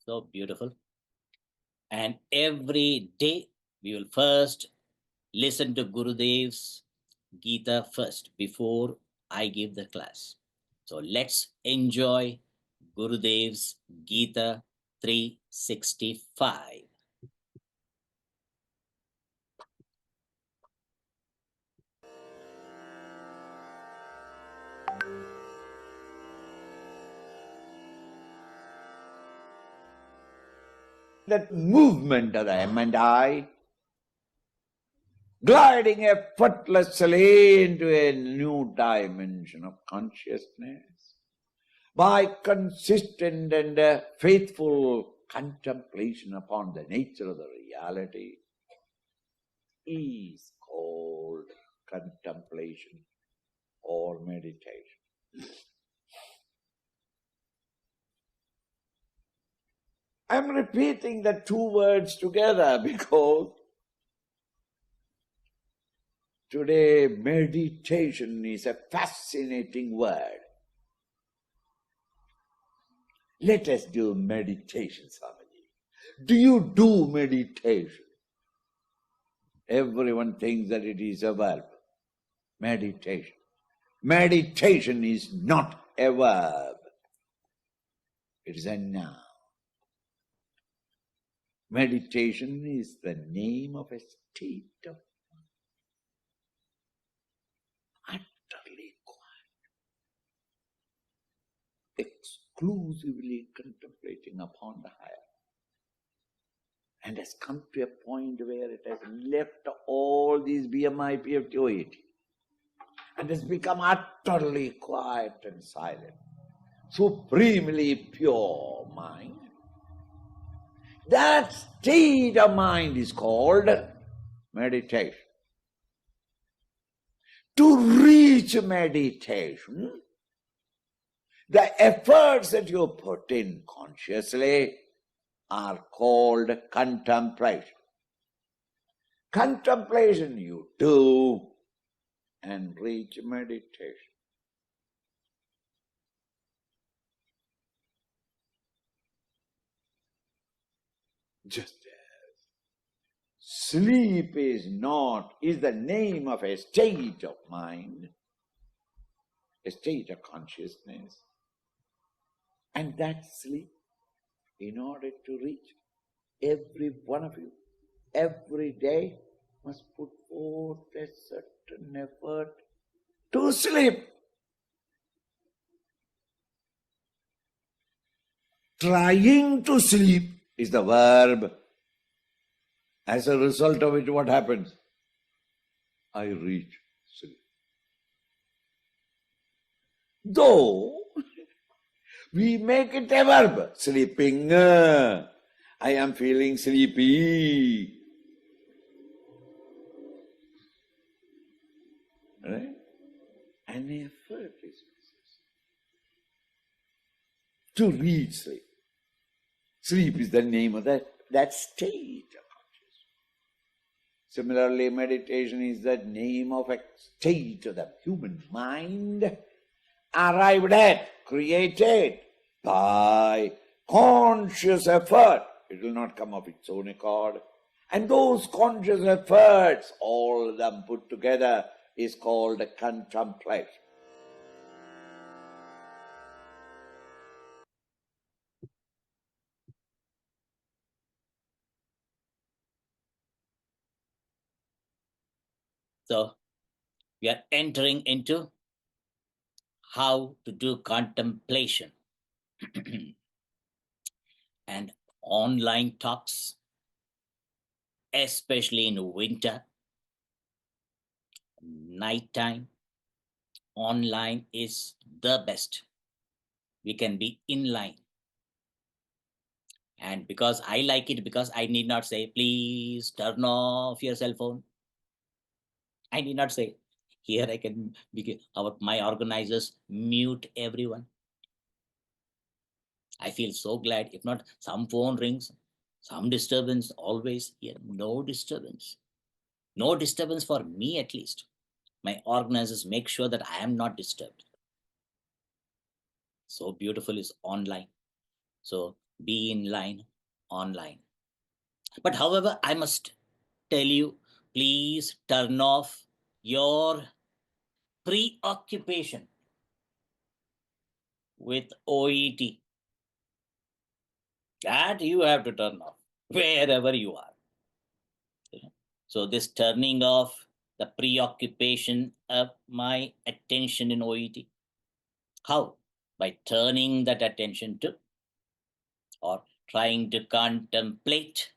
So beautiful. And every day we will first listen to Gurudev's Gita first before I give the class. So let's enjoy Gurudev's Gita 365. That movement of the M and I, gliding effortlessly into a new dimension of consciousness by consistent and faithful contemplation upon the nature of the reality is called contemplation or meditation. I'm repeating the two words together because today meditation is a fascinating word. Let us do meditation, Swamiji. Do you do meditation? Everyone thinks that it is a verb. Meditation. Meditation is not a verb. It is a noun. Meditation is the name of a state of mind. Utterly quiet. Exclusively contemplating upon the higher. And has come to a point where it has left all these BMI, PFTOAT and has become utterly quiet and silent. Supremely pure mind. That state of mind is called meditation. To reach meditation, the efforts that you put in consciously are called contemplation. Contemplation you do and reach meditation. Just as sleep is the name of a state of mind, a state of consciousness, and that sleep, in order to reach, every one of you, every day, must put forth a certain effort to sleep. Trying to sleep is the verb. As a result of it, what happens? I reach sleep. Though we make it a verb, sleeping. I am feeling sleepy. Right? An effort is necessary to reach sleep. Sleep is the name of that state of consciousness. Similarly, meditation is the name of a state of the human mind arrived at, created by conscious effort. It will not come of its own accord. And those conscious efforts, all of them put together, is called contemplation. So we are entering into how to do contemplation and online talks, especially in winter, nighttime. Online is the best. We can be in line. And because I like it, because I need not say, please turn off your cell phone. I need not say, here I can, my organizers mute everyone. I feel so glad. If not, some phone rings, some disturbance, always here, no disturbance. No disturbance for me at least. My organizers make sure that I am not disturbed. So beautiful is online. So be in line online. But however, I must tell you, please turn off your preoccupation with OET. That you have to turn off wherever you are. So this turning off the preoccupation of my attention in OET. How? By turning that attention to or trying to contemplate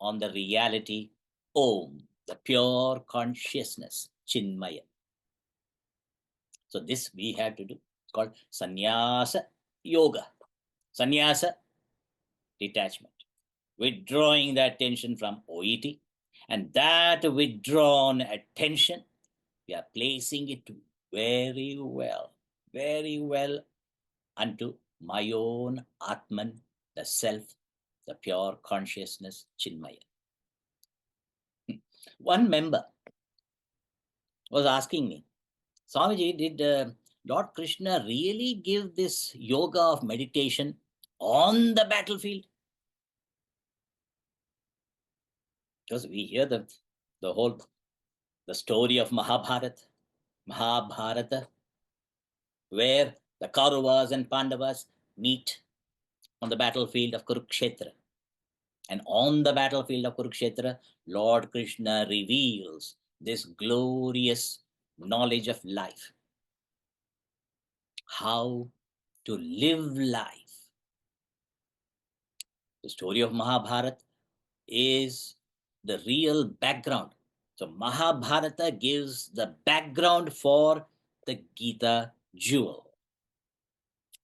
on the reality Om, the pure consciousness, Chinmaya. So this we have to do. It's called Sannyasa Yoga. Sannyasa, detachment. Withdrawing the attention from OET. And that withdrawn attention, we are placing it very well unto my own Atman, the self, the pure consciousness, Chinmaya. One member was asking me, Swamiji, did Lord Krishna really give this yoga of meditation on the battlefield? Because we hear the story of Mahabharata, where the Kauravas and Pandavas meet on the battlefield of Kurukshetra. And on the battlefield of Kurukshetra, Lord Krishna reveals this glorious knowledge of life. How to live life. The story of Mahabharata is the real background. So Mahabharata gives the background for the Gita jewel.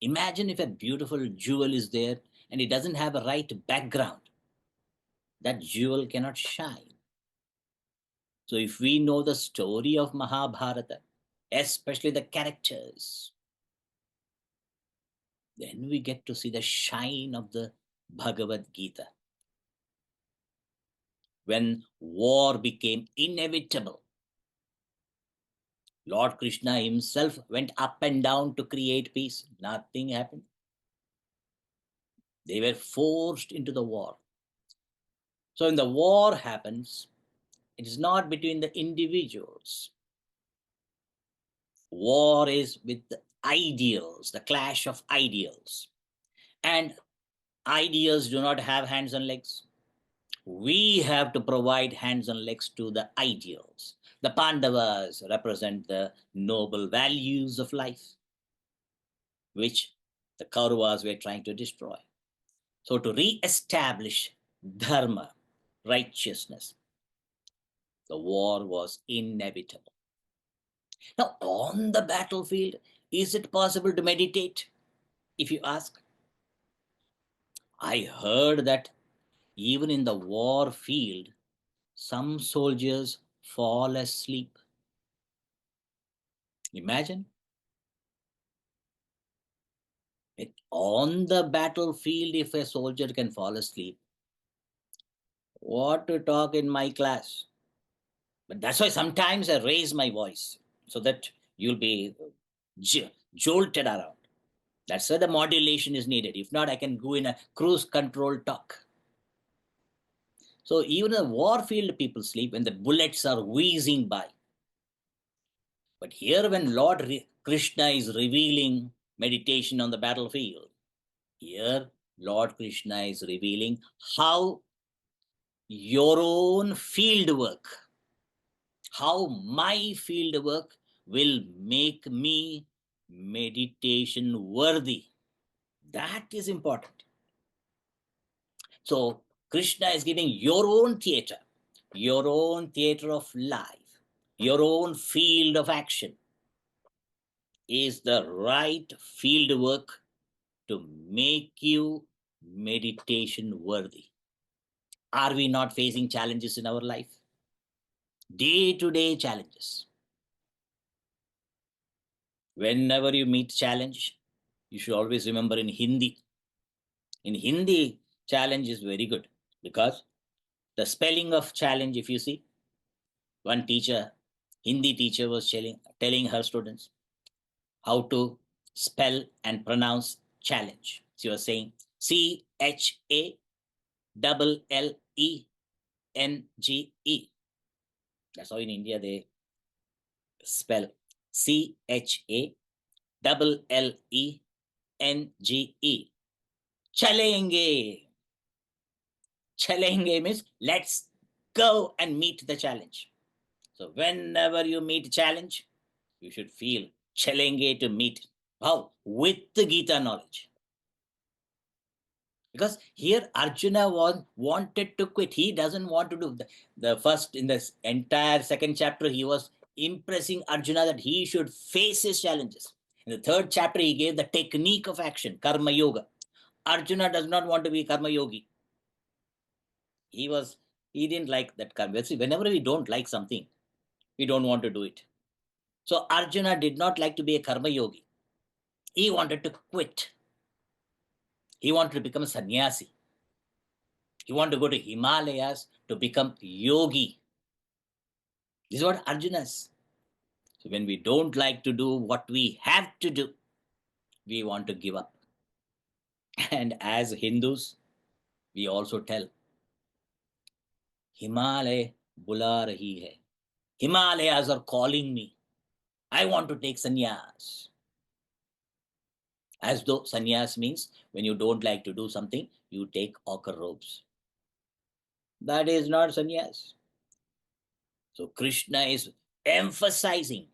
Imagine if a beautiful jewel is there and it doesn't have a right background. That jewel cannot shine. So if we know the story of Mahabharata, especially the characters, then we get to see the shine of the Bhagavad Gita. When war became inevitable, Lord Krishna himself went up and down to create peace. Nothing happened. They were forced into the war. So when the war happens, it is not between the individuals. War is with the ideals, the clash of ideals. And ideals do not have hands and legs. We have to provide hands and legs to the ideals. The Pandavas represent the noble values of life, which the Kauravas were trying to destroy. So to re-establish dharma, righteousness, the war was inevitable. Now, on the battlefield, is it possible to meditate? If you ask, I heard that even in the war field, some soldiers fall asleep. Imagine. On the battlefield, if a soldier can fall asleep, what to talk in my class? But that's why sometimes I raise my voice so that you'll be jolted around. That's why the modulation is needed. If not, I can go in a cruise control talk. So even in the war field, people sleep when the bullets are whizzing by. But here, when Lord Krishna is revealing meditation on the battlefield, here Lord Krishna is revealing how your own field work, how my field work will make me meditation worthy. That is important. So Krishna is giving your own theater of life, your own field of action is the right field work to make you meditation worthy. Are we not facing challenges in our life? Day-to-day challenges. Whenever you meet challenge, you should always remember in Hindi. In Hindi, challenge is very good because the spelling of challenge, if you see, one teacher, Hindi teacher was telling her students how to spell and pronounce challenge. She was saying, C That's how in India they spell CHALLENGE. Chalenge. Chalenge means let's go and meet the challenge. So whenever you meet a challenge, you should feel chalenge to meet. How? With the Gita knowledge. Because here Arjuna wanted to quit. He doesn't want to do the first, in the entire second chapter, he was impressing Arjuna that he should face his challenges. In the third chapter, he gave the technique of action, karma yoga. Arjuna does not want to be karma yogi. He didn't like that karma. See, whenever we don't like something, we don't want to do it. So Arjuna did not like to be a karma yogi. He wanted to quit. He wanted to become a sannyasi. He wanted to go to Himalayas to become yogi. This is what Arjuna is. So when we don't like to do what we have to do, we want to give up. And as Hindus, we also tell, Himalaya bula rahi hai. Himalayas are calling me. I want to take sannyas. As though sannyas means when you don't like to do something, you take ochre robes. That is not sannyas. So Krishna is emphasizing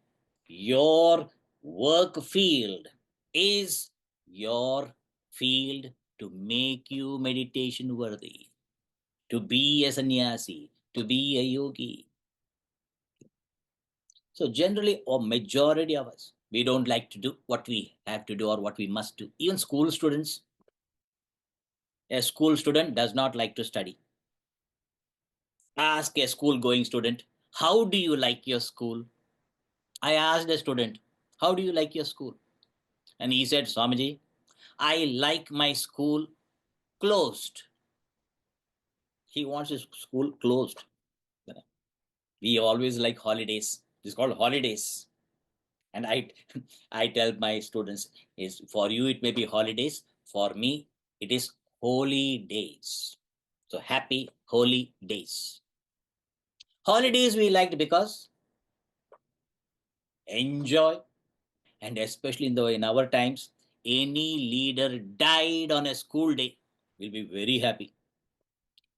your work field is your field to make you meditation worthy, to be a sannyasi, to be a yogi. So generally, or majority of us, we don't like to do what we have to do or what we must do. Even school students, a school student does not like to study. Ask a school going student, how do you like your school? I asked a student, how do you like your school? And he said, Swamiji, I like my school closed. He wants his school closed. We always like holidays. It's called holidays. And I tell my students, is for you it may be holidays. For me, it is holy days. So happy holy days. Holidays we liked because enjoy, and especially in our times, any leader died on a school day, we'll be very happy.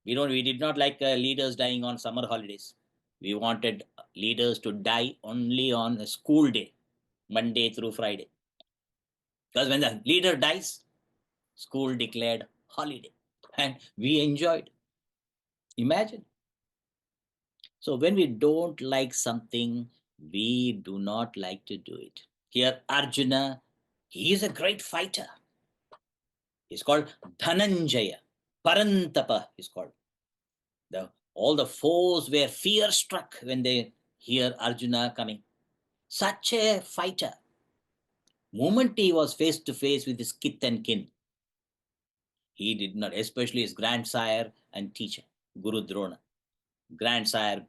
We did not like leaders dying on summer holidays. We wanted leaders to die only on a school day, Monday through Friday. Because when the leader dies, school declared holiday. And we enjoyed. Imagine. So when we don't like something, we do not like to do it. Here, Arjuna, he is a great fighter. He's called Dhananjaya. Parantapa is called. All the foes were fear struck when they hear Arjuna coming. Such a fighter. Moment he was face to face with his kith and kin, he did not, especially his grandsire and teacher, Guru Drona, grandsire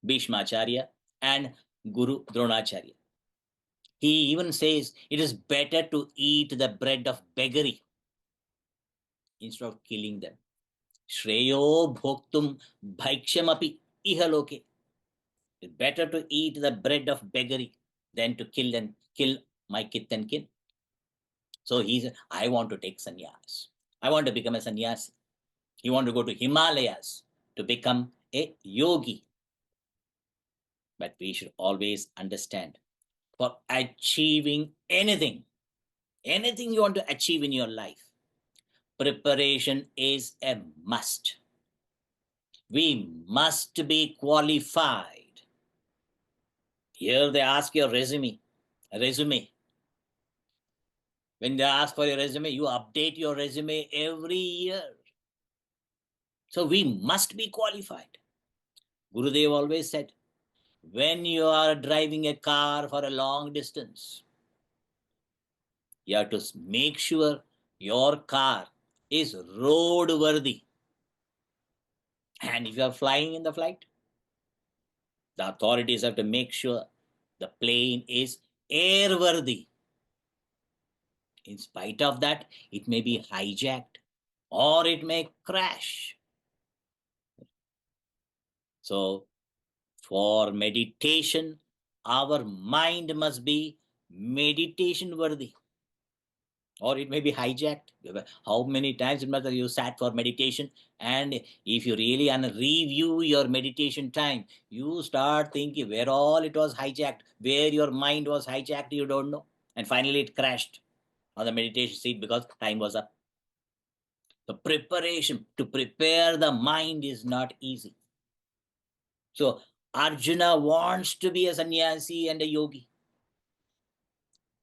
Bhishmacharya, and Guru Dronacharya. He even says it is better to eat the bread of beggary instead of killing them. Shreyo bhoktum bhaikshyamapi ihaloke. It's better to eat the bread of beggary than to kill my kith and kin. So he said, I want to take sannyas. I want to become a sannyasi. He want to go to Himalayas to become a yogi. But we should always understand, for achieving anything you want to achieve in your life, preparation is a must. We must be qualified. Here they ask your resume. When they ask for your resume, you update your resume every year. So we must be qualified. Gurudev always said, when you are driving a car for a long distance, you have to make sure your car is roadworthy. And if you are flying in the flight, the authorities have to make sure the plane is airworthy. In spite of that, it may be hijacked or it may crash. So, for meditation, our mind must be meditation worthy, or it may be hijacked. How many times you sat for meditation, and if you really review your meditation time, you start thinking where all it was hijacked, where your mind was hijacked, you don't know. And finally it crashed on the meditation seat because time was up. The preparation to prepare the mind is not easy. So Arjuna wants to be a sannyasi and a yogi.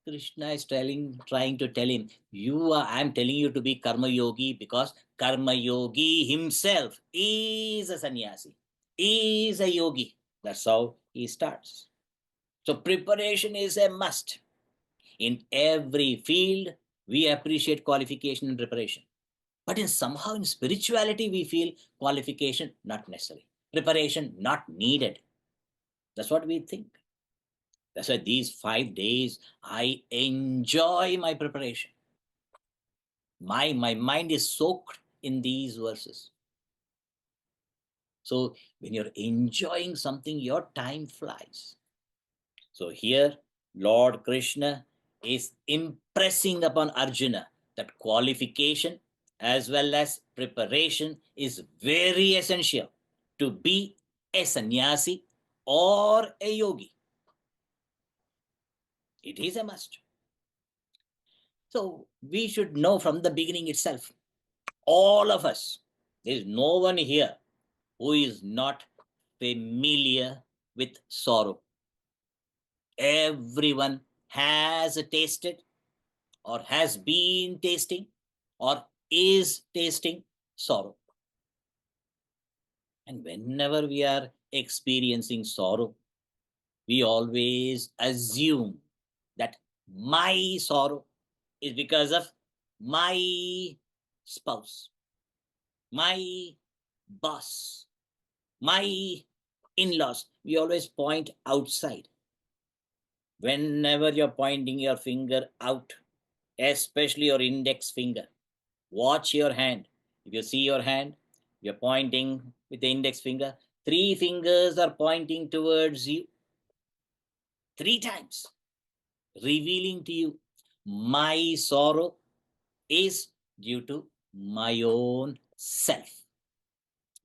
Krishna is trying to tell him, I'm telling you to be karma yogi because karma yogi himself is a sannyasi, is a yogi. That's how he starts. So preparation is a must. In every field, we appreciate qualification and preparation. But somehow in spirituality, we feel qualification not necessary, preparation not needed. That's what we think. That's why these 5 days, I enjoy my preparation. My mind is soaked in these verses. So when you're enjoying something, your time flies. So here, Lord Krishna is impressing upon Arjuna that qualification as well as preparation is very essential to be a sannyasi or a yogi. It is a must. So we should know from the beginning itself, all of us, there is no one here who is not familiar with sorrow. Everyone has tasted or has been tasting or is tasting sorrow. And whenever we are experiencing sorrow, we always assume that my sorrow is because of my spouse, my boss, my in-laws. We always point outside. Whenever you're pointing your finger out, especially your index finger, watch your hand. If you see your hand, you're pointing with the index finger, 3 fingers are pointing towards you 3 times, revealing to you my sorrow is due to my own self.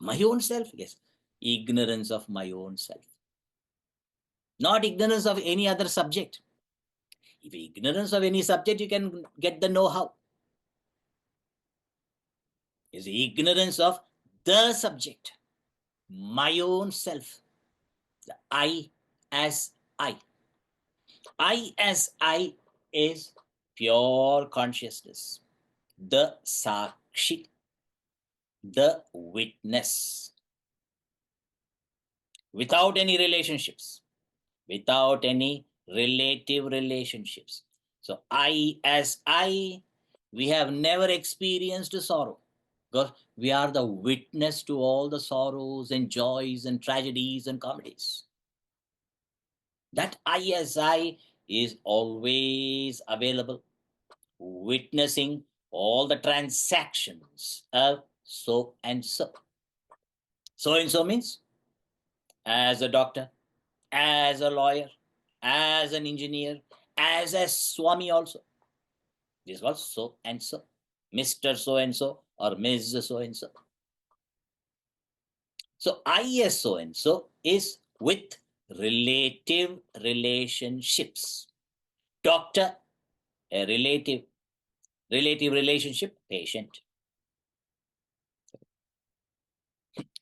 My own self, yes. Ignorance of my own self. Not ignorance of any other subject. If ignorance of any subject, you can get the know-how. Is ignorance of the subject, my own self, the I as I. I as I is pure consciousness, the Sakshi, the witness, without any relationships, without any relative relationships. So I as I, we have never experienced sorrow because we are the witness to all the sorrows and joys and tragedies and comedies. That I as I is always available, witnessing all the transactions of so and so. So and so means as a doctor, as a lawyer, as an engineer, as a Swami also. This was so and so, Mr. So and so or Ms. So and so. So I as so and so is with relative relationships. Doctor, a relative relationship, patient.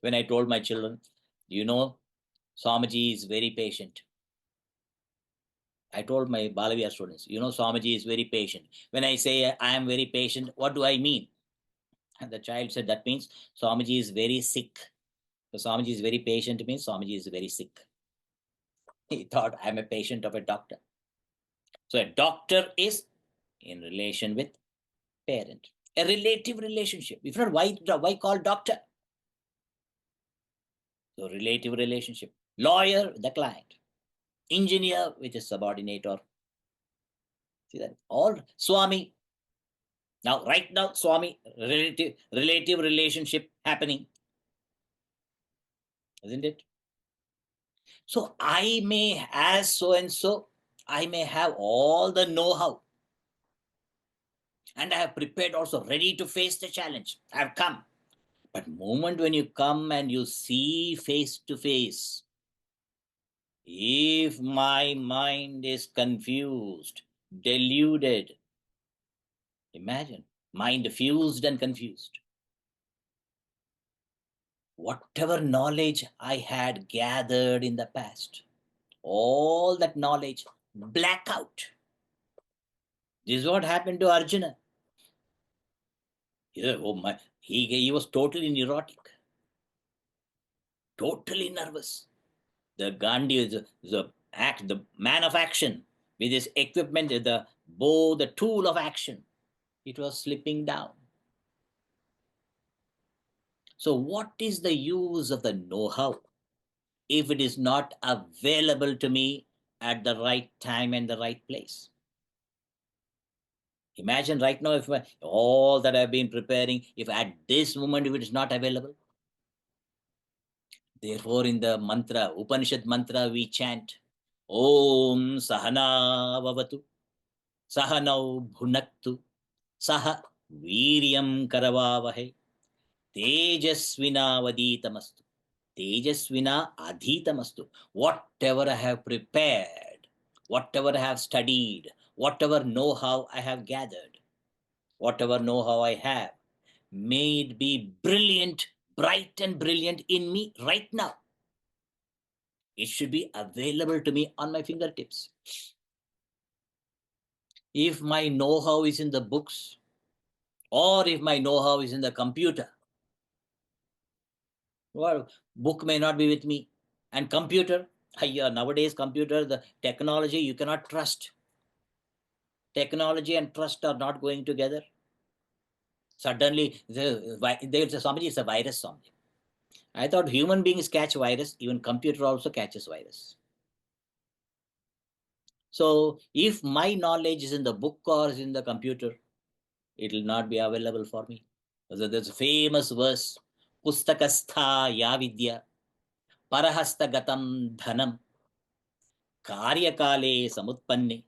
When I told my children, Swamiji is very patient. I told my Bala Vihar students, Swamiji is very patient. When I say I am very patient, what do I mean? And the child said, that means Swamiji is very sick. So Swamiji is very patient means Swamiji is very sick. He thought I'm a patient of a doctor. So a doctor is in relation with parent. A relative relationship. If not, why call doctor? So relative relationship. Lawyer, the client. Engineer, which is subordinate or see that all Swami, Now, right now, Swami, relative relationship happening, isn't it? So I may, as so and so, I may have all the know-how, and I have prepared also, ready to face the challenge. I have come. But moment when you come and you see face to face, if my mind is confused, deluded, imagine, mind fused and confused. Whatever knowledge I had gathered in the past, all that knowledge, blackout. This is what happened to Arjuna. Oh my, he was totally neurotic, totally nervous. The Gandhi is the man of action with his equipment, the bow, the tool of action. It was slipping down. So, what is the use of the know-how if it is not available to me at the right time and the right place? Imagine right now if all that I've been preparing, if at this moment if it is not available. Therefore, in the mantra, Upanishad mantra, we chant Om Sahana Vavatu, Sahanau Bhunaktu, Saha Viryam Karavavahe, Tejasvina Vaditamastu. Tejasvina Adhitamastu. Whatever I have prepared, whatever I have studied, whatever know-how I have gathered, whatever know-how I have, may it be brilliant, bright and brilliant in me right now. It should be available to me on my fingertips. If my know-how is in the books, or if my know-how is in the computer, well, book may not be with me. And computer, nowadays computer, the technology, you cannot trust. Technology and trust are not going together. Suddenly, they'll say, Swamiji, it's a virus, Swamiji. I thought human beings catch virus, even computer also catches virus. So if my knowledge is in the book or is in the computer, it will not be available for me. So there's a famous verse, Pustakastha ya vidya, parahastagatam dhanam, karyakale samutpanne,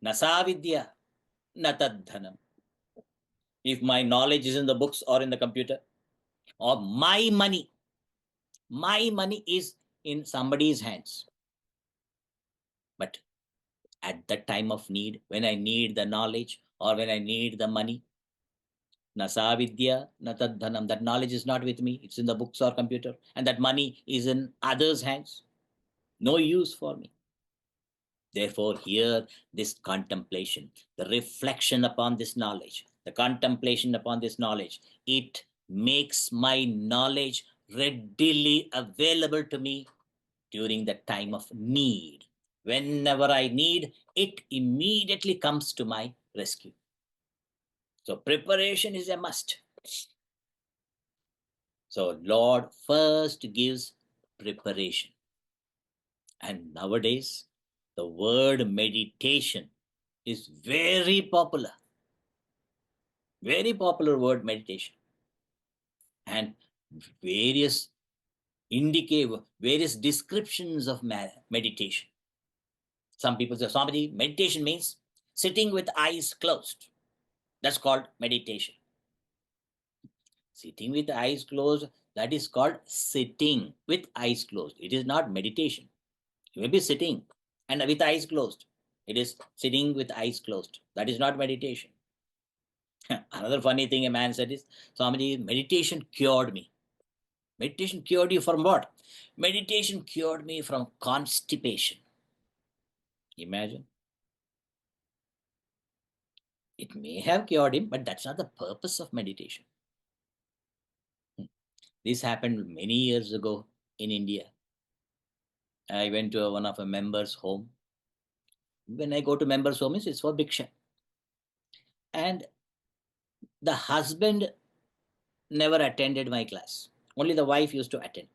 nasa vidya, natad dhanam. If my knowledge is in the books or in the computer, or my money is in somebody's hands. But at the time of need, when I need the knowledge or when I need the money, nasavidya natadhanam, that knowledge is not with me, it's in the books or computer, and that money is in others' hands. No use for me. Therefore, here, this contemplation, the reflection upon this knowledge, the contemplation upon this knowledge, it makes my knowledge readily available to me during the time of need. Whenever I need, it immediately comes to my rescue. So preparation is a must. So Lord first gives preparation. And nowadays, the word meditation is very popular. Very popular word, meditation. And various various descriptions of meditation. Some people say, Swamiji, meditation means sitting with eyes closed. That's called meditation. Sitting with eyes closed, that is called sitting with eyes closed. It is not meditation. You may be sitting and with eyes closed. It is sitting with eyes closed. That is not meditation. Another funny thing a man said is, Swamiji, meditation cured me. Meditation cured you from what? Meditation cured me from constipation. Imagine. It may have cured him, but that's not the purpose of meditation. This happened many years ago in India. I went to one of a member's home. When I go to members' home, it's for Bhiksha. And the husband never attended my class. Only the wife used to attend.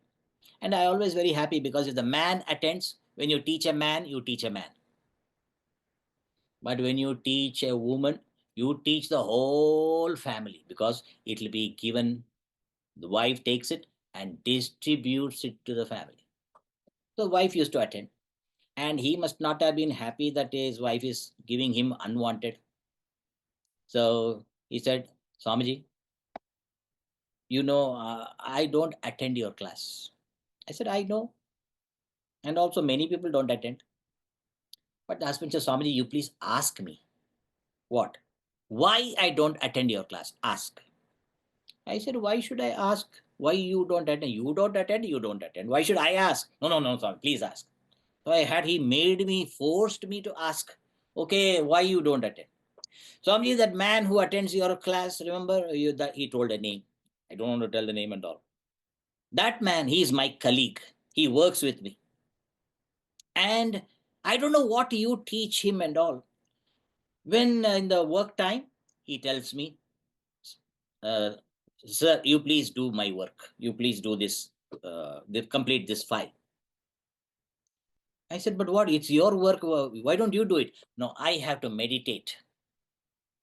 And I always very happy because if the man attends, when you teach a man, you teach a man. But when you teach a woman, You teach the whole family, because it will be given, the wife takes it and distributes it to the family. The wife used to attend, and he must not have been happy that his wife is giving him unwanted. So he said, Swamiji, I don't attend your class. I said, I know. And also many people don't attend. But the husband said, Swamiji, you please ask me. What? Why I don't attend your class? Ask. I said, why should I ask? Why you don't attend? You don't attend, you don't attend. Why should I ask? No, no, no, Swami, please ask. So he made me, forced me to ask, okay, why you don't attend? Swamiji, that man who attends your class, remember, that he told a name. I don't want to tell the name and all. That man, he is my colleague. He works with me. And I don't know what you teach him and all. When in the work time, he tells me, uh, sir, you please do my work. You please do this, complete this file. I said, but what? It's your work. Why don't you do it? No, I have to meditate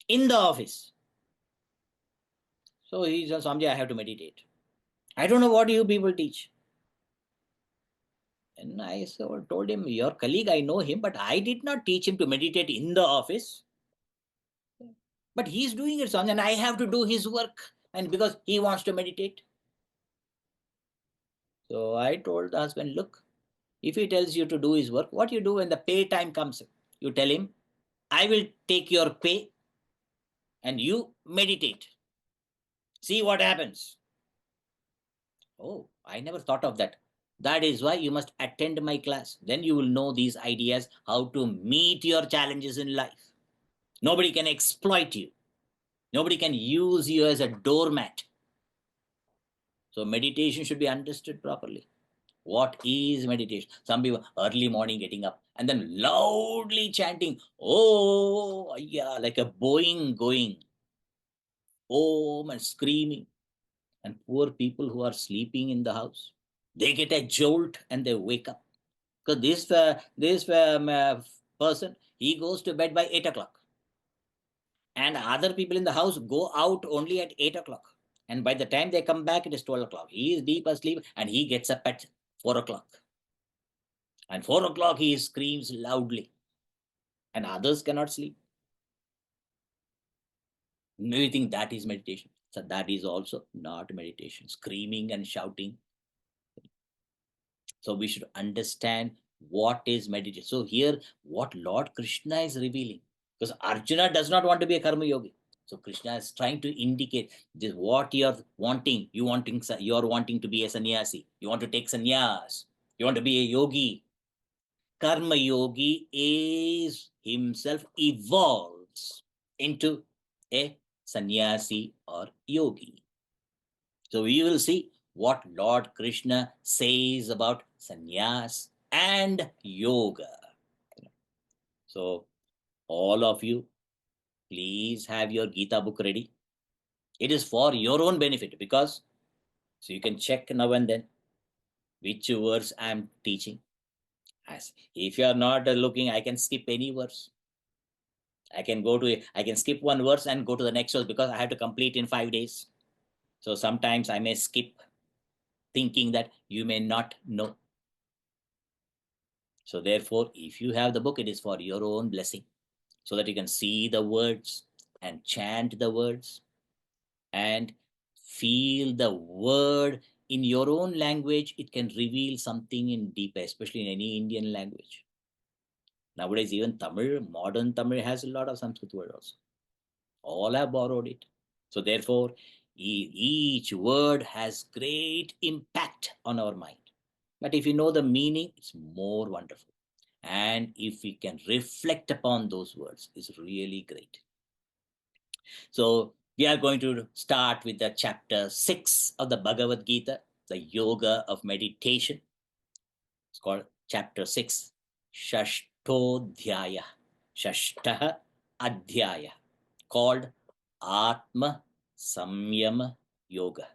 in the office. So he said, Swamiji, I have to meditate. I don't know what you people teach. And I told him, your colleague, I know him, but I did not teach him to meditate in the office. But he's doing it, and I have to do his work. And because he wants to meditate. So I told the husband, look, if he tells you to do his work, what you do when the pay time comes, you tell him, I will take your pay and you meditate. See what happens. Oh, I never thought of that. That is why you must attend my class. Then you will know these ideas, how to meet your challenges in life. Nobody can exploit you. Nobody can use you as a doormat. So meditation should be understood properly. What is meditation? Some people early morning getting up and then loudly chanting, oh, yeah, like a Boeing going, om, and screaming. And poor people who are sleeping in the house, they get a jolt and they wake up. Because this person, he goes to bed by 8 o'clock. And other people in the house go out only at 8 o'clock. And by the time they come back, it is 12 o'clock. He is deep asleep and he gets up at 4 o'clock. And 4 o'clock he screams loudly. And others cannot sleep. Do you think that is meditation? So that is also not meditation. Screaming and shouting. So we should understand what is meditation. So here, what Lord Krishna is revealing. Because Arjuna does not want to be a karma yogi. So Krishna is trying to indicate this, what you're wanting. You're wanting to be a sannyasi. You want to take sannyas. You want to be a yogi. Karma yogi is himself evolves into a sannyasi or yogi. So we will see what Lord Krishna says about sannyas and yoga. So all of you, please have your Gita book ready. It is for your own benefit, because so you can check now and then which verse I am teaching. As if you are not looking, I can skip any verse. I can skip one verse and go to the next verse, because I have to complete in 5 days. So sometimes I may skip, thinking that you may not know. So therefore, if you have the book, it is for your own blessing, so that you can see the words and chant the words and feel the word in your own language. It can reveal something in deep, especially in any Indian language. Nowadays, even Tamil, modern Tamil has a lot of Sanskrit words also. All have borrowed it. So therefore, each word has great impact on our mind. But if you know the meaning, it's more wonderful. And if we can reflect upon those words, it's really great. So we are going to start with the chapter 6 of the Bhagavad Gita, the Yoga of Meditation. It's called chapter 6, Shashtodhyaya, Shashtaha Adhyaya, called Atma Samyama Yoga.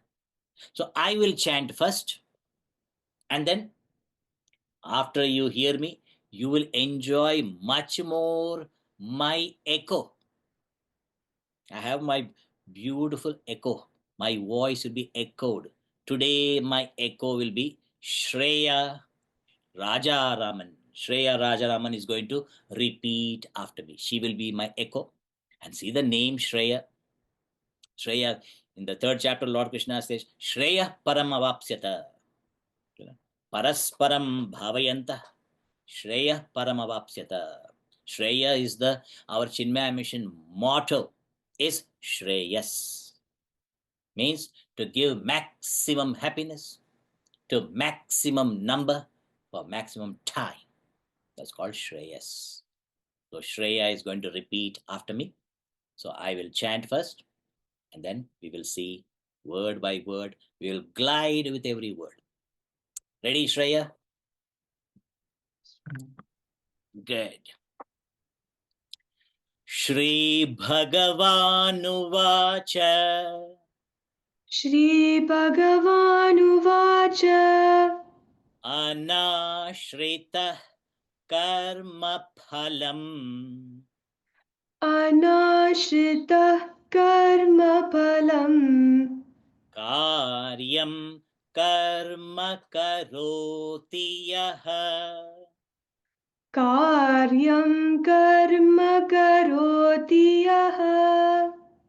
So I will chant first, and then after you hear me, you will enjoy much more my echo. I have my beautiful echo. My voice will be echoed. Today, my echo will be Shreya Rajaraman. Shreya Rajaraman is going to repeat after me. She will be my echo. And see the name Shreya. Shreya, in the third chapter, Lord Krishna says, Shreya Paramavapsyata. Parasparam Bhavayanta. Shreya Paramavapsyata. Shreya is our Chinmaya mission motto is Shreyas. Means to give maximum happiness to maximum number for maximum time. That's called Shreyas. So Shreya is going to repeat after me. So I will chant first and then we will see word by word. We will glide with every word. Ready, Shreya? Good. Shri Bhagavanuvacha श्रीभगवानुवाच Anashritah Karma Phalam अनाश्रितः कर्मफलम् Karyam Karma Karoti Yaha कार्यं कर्म करोति यः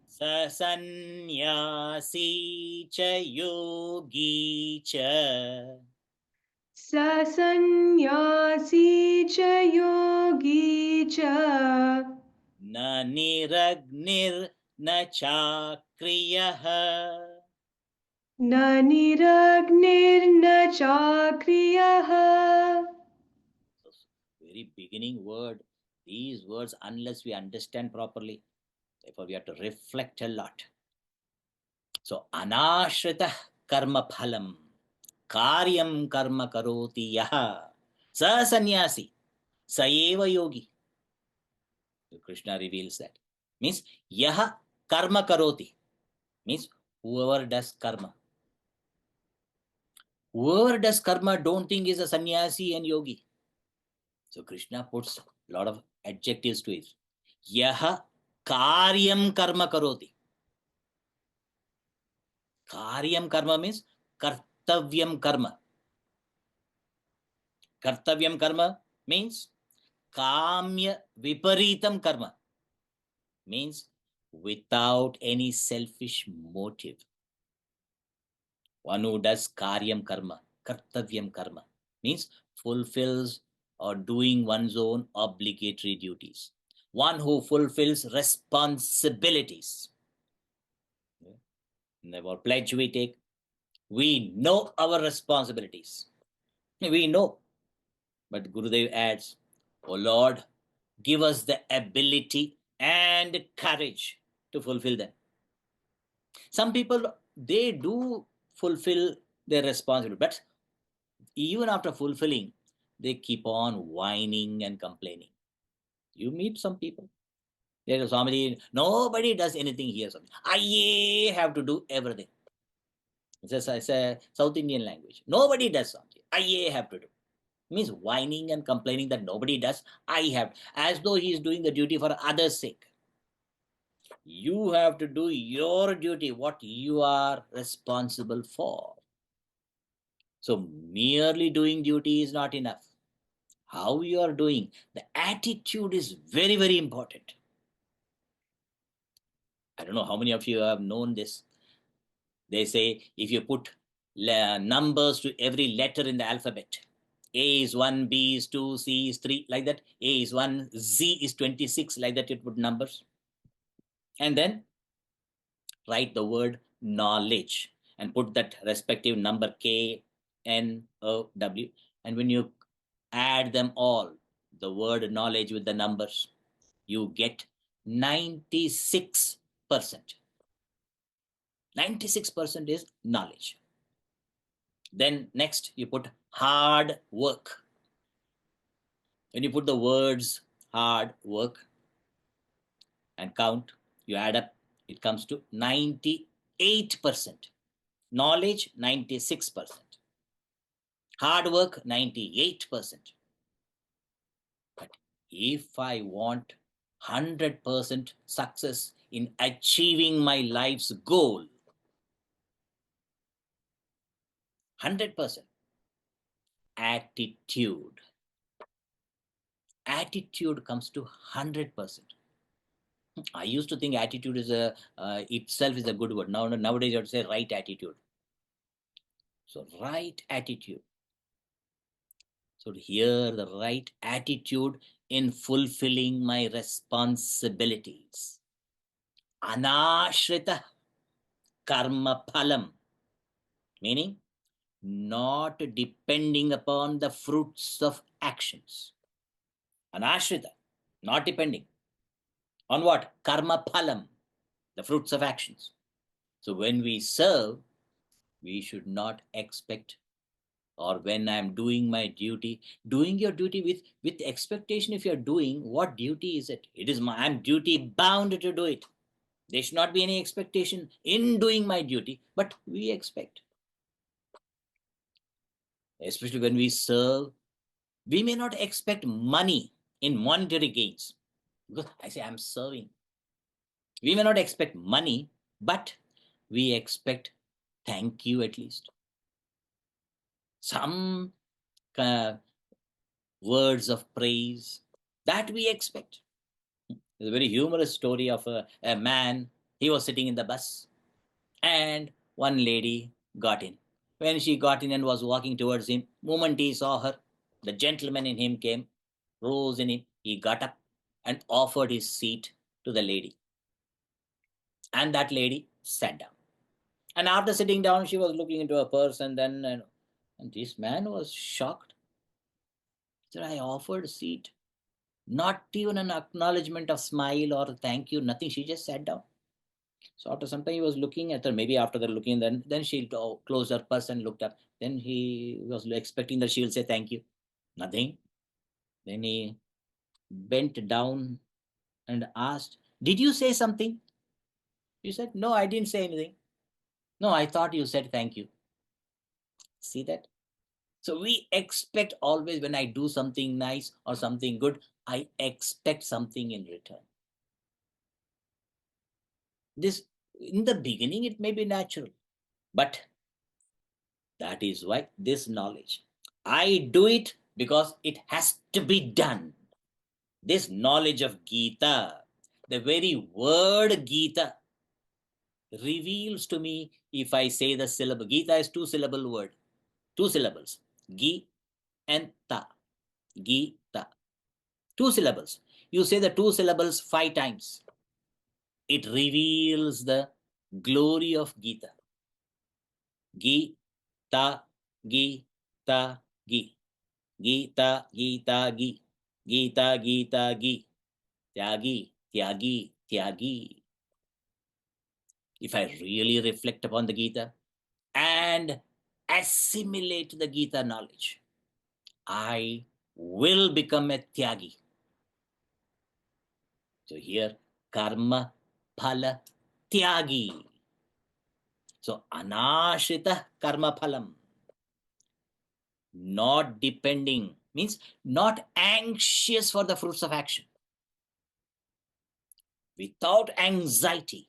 Sa Sannyasi Cha Yogi Cha स सन्न्यासी च योगी च Na Niragnir Na Chakriyaha. न निरग्निर्न चाक्रियः. Very beginning word. These words, unless we understand properly, therefore we have to reflect a lot. So, anashrita karma phalam, karyam karma karoti yaha, sa sannyasi, sa eva yogi. So Krishna reveals that. Means, yaha karma karoti. Means, whoever does karma. Whoever does karma, don't think is a sannyasi and yogi. So Krishna puts a lot of adjectives to it. Yaha karyam karma karoti. Karyam karma means kartavyam karma. Kartavyam karma means kamya viparitam karma. Means without any selfish motive. One who does karyam karma, kartavyam karma, means fulfills or doing one's own obligatory duties. One who fulfills responsibilities. In our pledge we take, we know our responsibilities. We know. But Gurudev adds, O Lord, give us the ability and courage to fulfill them. Some people, they do fulfill their responsibility, but even after fulfilling, they keep on whining and complaining. You meet some people. There's Swamiji, nobody does anything here. I have to do everything. It's a South Indian language. Nobody does something. I have to do. Means whining and complaining that nobody does. I have. As though he is doing the duty for others' sake. You have to do your duty, what you are responsible for. So merely doing duty is not enough. How you are doing, the attitude is very, very important. I don't know how many of you have known this. They say if you put numbers to every letter in the alphabet, A is 1, B is 2, C is 3, like that. A is 1, Z is 26, like that you put numbers. And then write the word knowledge and put that respective number K, N, O, W. And when you add them all, the word knowledge with the numbers, you get 96%. 96% is knowledge. Then next you put hard work. When you put the words hard work and count, you add up, it comes to 98%. Knowledge 96%. Hard work 98%. But if I want 100% success in achieving my life's goal. 100%. Attitude. Attitude comes to 100%. I used to think attitude is itself is a good word. Nowadays you have to say right attitude. So right attitude. So here the right attitude in fulfilling my responsibilities. Anashrita karma phalam, meaning not depending upon the fruits of actions. Anashrita, not depending on what? Karma phalam, the fruits of actions. So when we serve, we should not expect, or when I'm doing my duty, doing your duty with expectation. If you're doing, what duty is it? It is I'm duty bound to do it. There should not be any expectation in doing my duty, but we expect. Especially when we serve, we may not expect money in monetary gains, because I say I'm serving. We may not expect money, but we expect thank you at least. Some words of praise that we expect. There's a very humorous story of a man. He was sitting in the bus and one lady got in. When she got in and was walking towards him, moment he saw her, the gentleman in him came, rose in him. He got up and offered his seat to the lady. And that lady sat down. And after sitting down, she was looking into her purse, and then and this man was shocked. He said, I offered a seat. Not even an acknowledgement of smile or thank you, nothing. She just sat down. So after some time, he was looking at her. Maybe after the looking, then she closed her purse and looked up. Then he was expecting that she will say thank you. Nothing. Then he bent down and asked, "Did you say something?" She said, "No, I didn't say anything. No, I thought you said thank you." See that? So we expect always, when I do something nice or something good, I expect something in return. This, in the beginning, it may be natural, but that is why this knowledge, I do it because it has to be done. This knowledge of Gita, the very word Gita, reveals to me. If I say the syllable, Gita is two-syllable word, two syllables, Gi and Ta. Gita, two syllables. You say the two syllables 5 times. It reveals the glory of Gita. Gita, Gita, Gi. Gita, Gita, Gi. Gita, Gita, Gi. Tyagi, Tyagi, Tyagi. If I really reflect upon the Gita and assimilate the Gita knowledge, I will become a Tyagi. So here, karma, phala, Tyagi. So anashrita karma phalam. Not depending means not anxious for the fruits of action. Without anxiety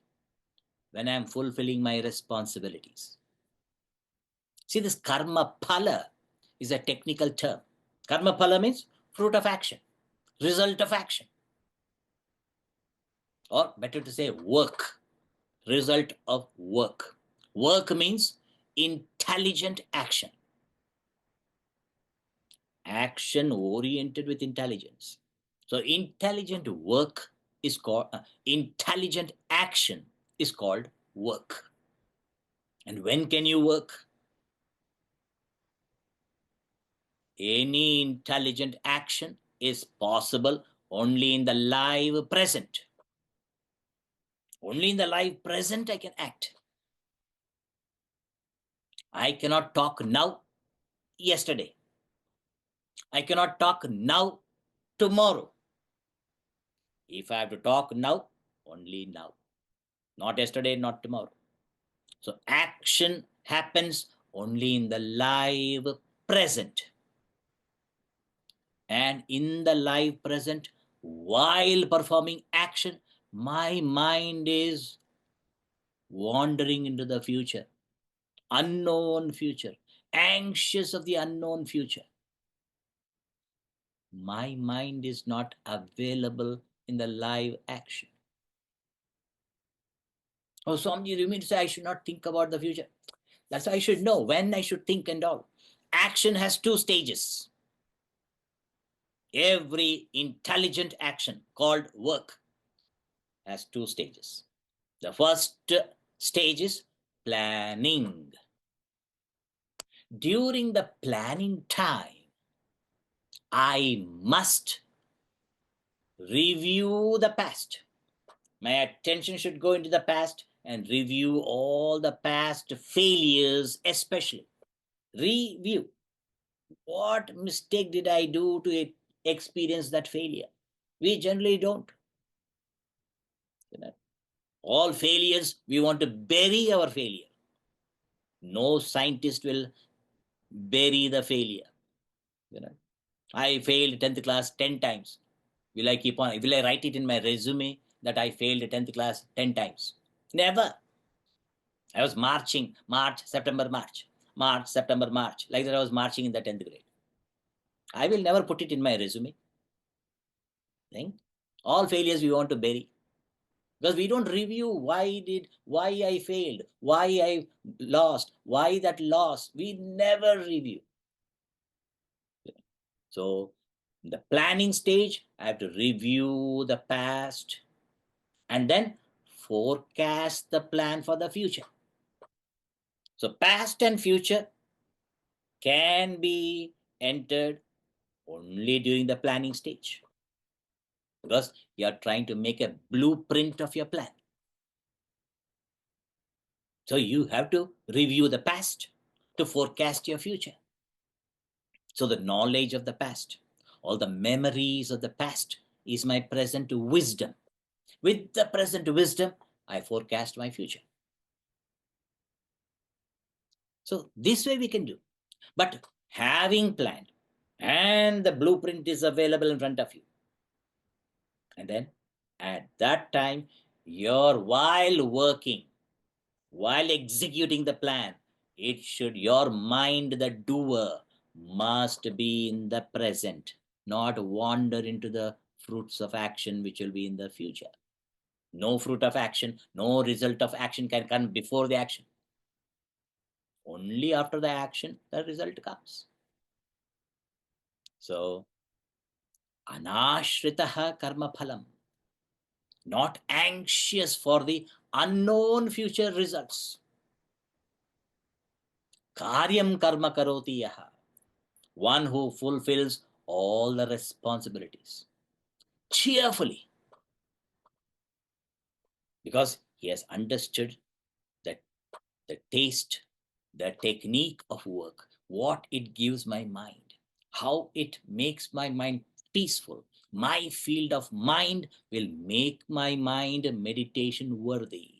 when I am fulfilling my responsibilities. See, this karma phala is a technical term. Karma phala means fruit of action, result of action. Or better to say work, result of work. Work means intelligent action. Action oriented with intelligence. So intelligent work is called, intelligent action is called work. And when can you work? Any intelligent action is possible only in the live present. Only in the live present I can act. I cannot talk now, yesterday. I cannot talk now, tomorrow. If I have to talk now, only now. Not yesterday, not tomorrow. So action happens only in the live present. And in the live present, while performing action, my mind is wandering into the future, unknown future, anxious of the unknown future. My mind is not available in the live action. Oh, Swamiji, you mean to say I should not think about the future? That's why I should know when I should think and all. Action has 2 stages. Every intelligent action called work has 2 stages. The first stage is planning. During the planning time, I must review the past. My attention should go into the past and review all the past failures, especially. Review. What mistake did I do to experience that failure? We generally don't. All failures, we want to bury our failure. No scientist will bury the failure. I failed 10th class 10 times. Will I write it in my resume that I failed 10th class 10 times? Never. I was marching, March, September, March, March, September, March. Like that I was marching in the 10th grade. I will never put it in my resume. Think? All failures we want to bury. Because we don't review why I failed, why I lost, why that loss. We never review. So in the planning stage, I have to review the past and then forecast the plan for the future. So past and future can be entered only during the planning stage, because you are trying to make a blueprint of your plan. So you have to review the past to forecast your future. So the knowledge of the past, all the memories of the past is my present wisdom. With the present wisdom, I forecast my future. So this way we can do. But having planned and the blueprint is available in front of you, and then at that time, while working, while executing the plan, your mind, the doer, must be in the present, not wander into the fruits of action which will be in the future. No fruit of action, no result of action can come before the action. Only after the action, the result comes. So, anashritaha karma phalam, not anxious for the unknown future results. Karyam karma karoti yaha, one who fulfills all the responsibilities cheerfully, because he has understood that the taste, the technique of work, what it gives my mind, how it makes my mind peaceful. My field of mind will make my mind meditation worthy.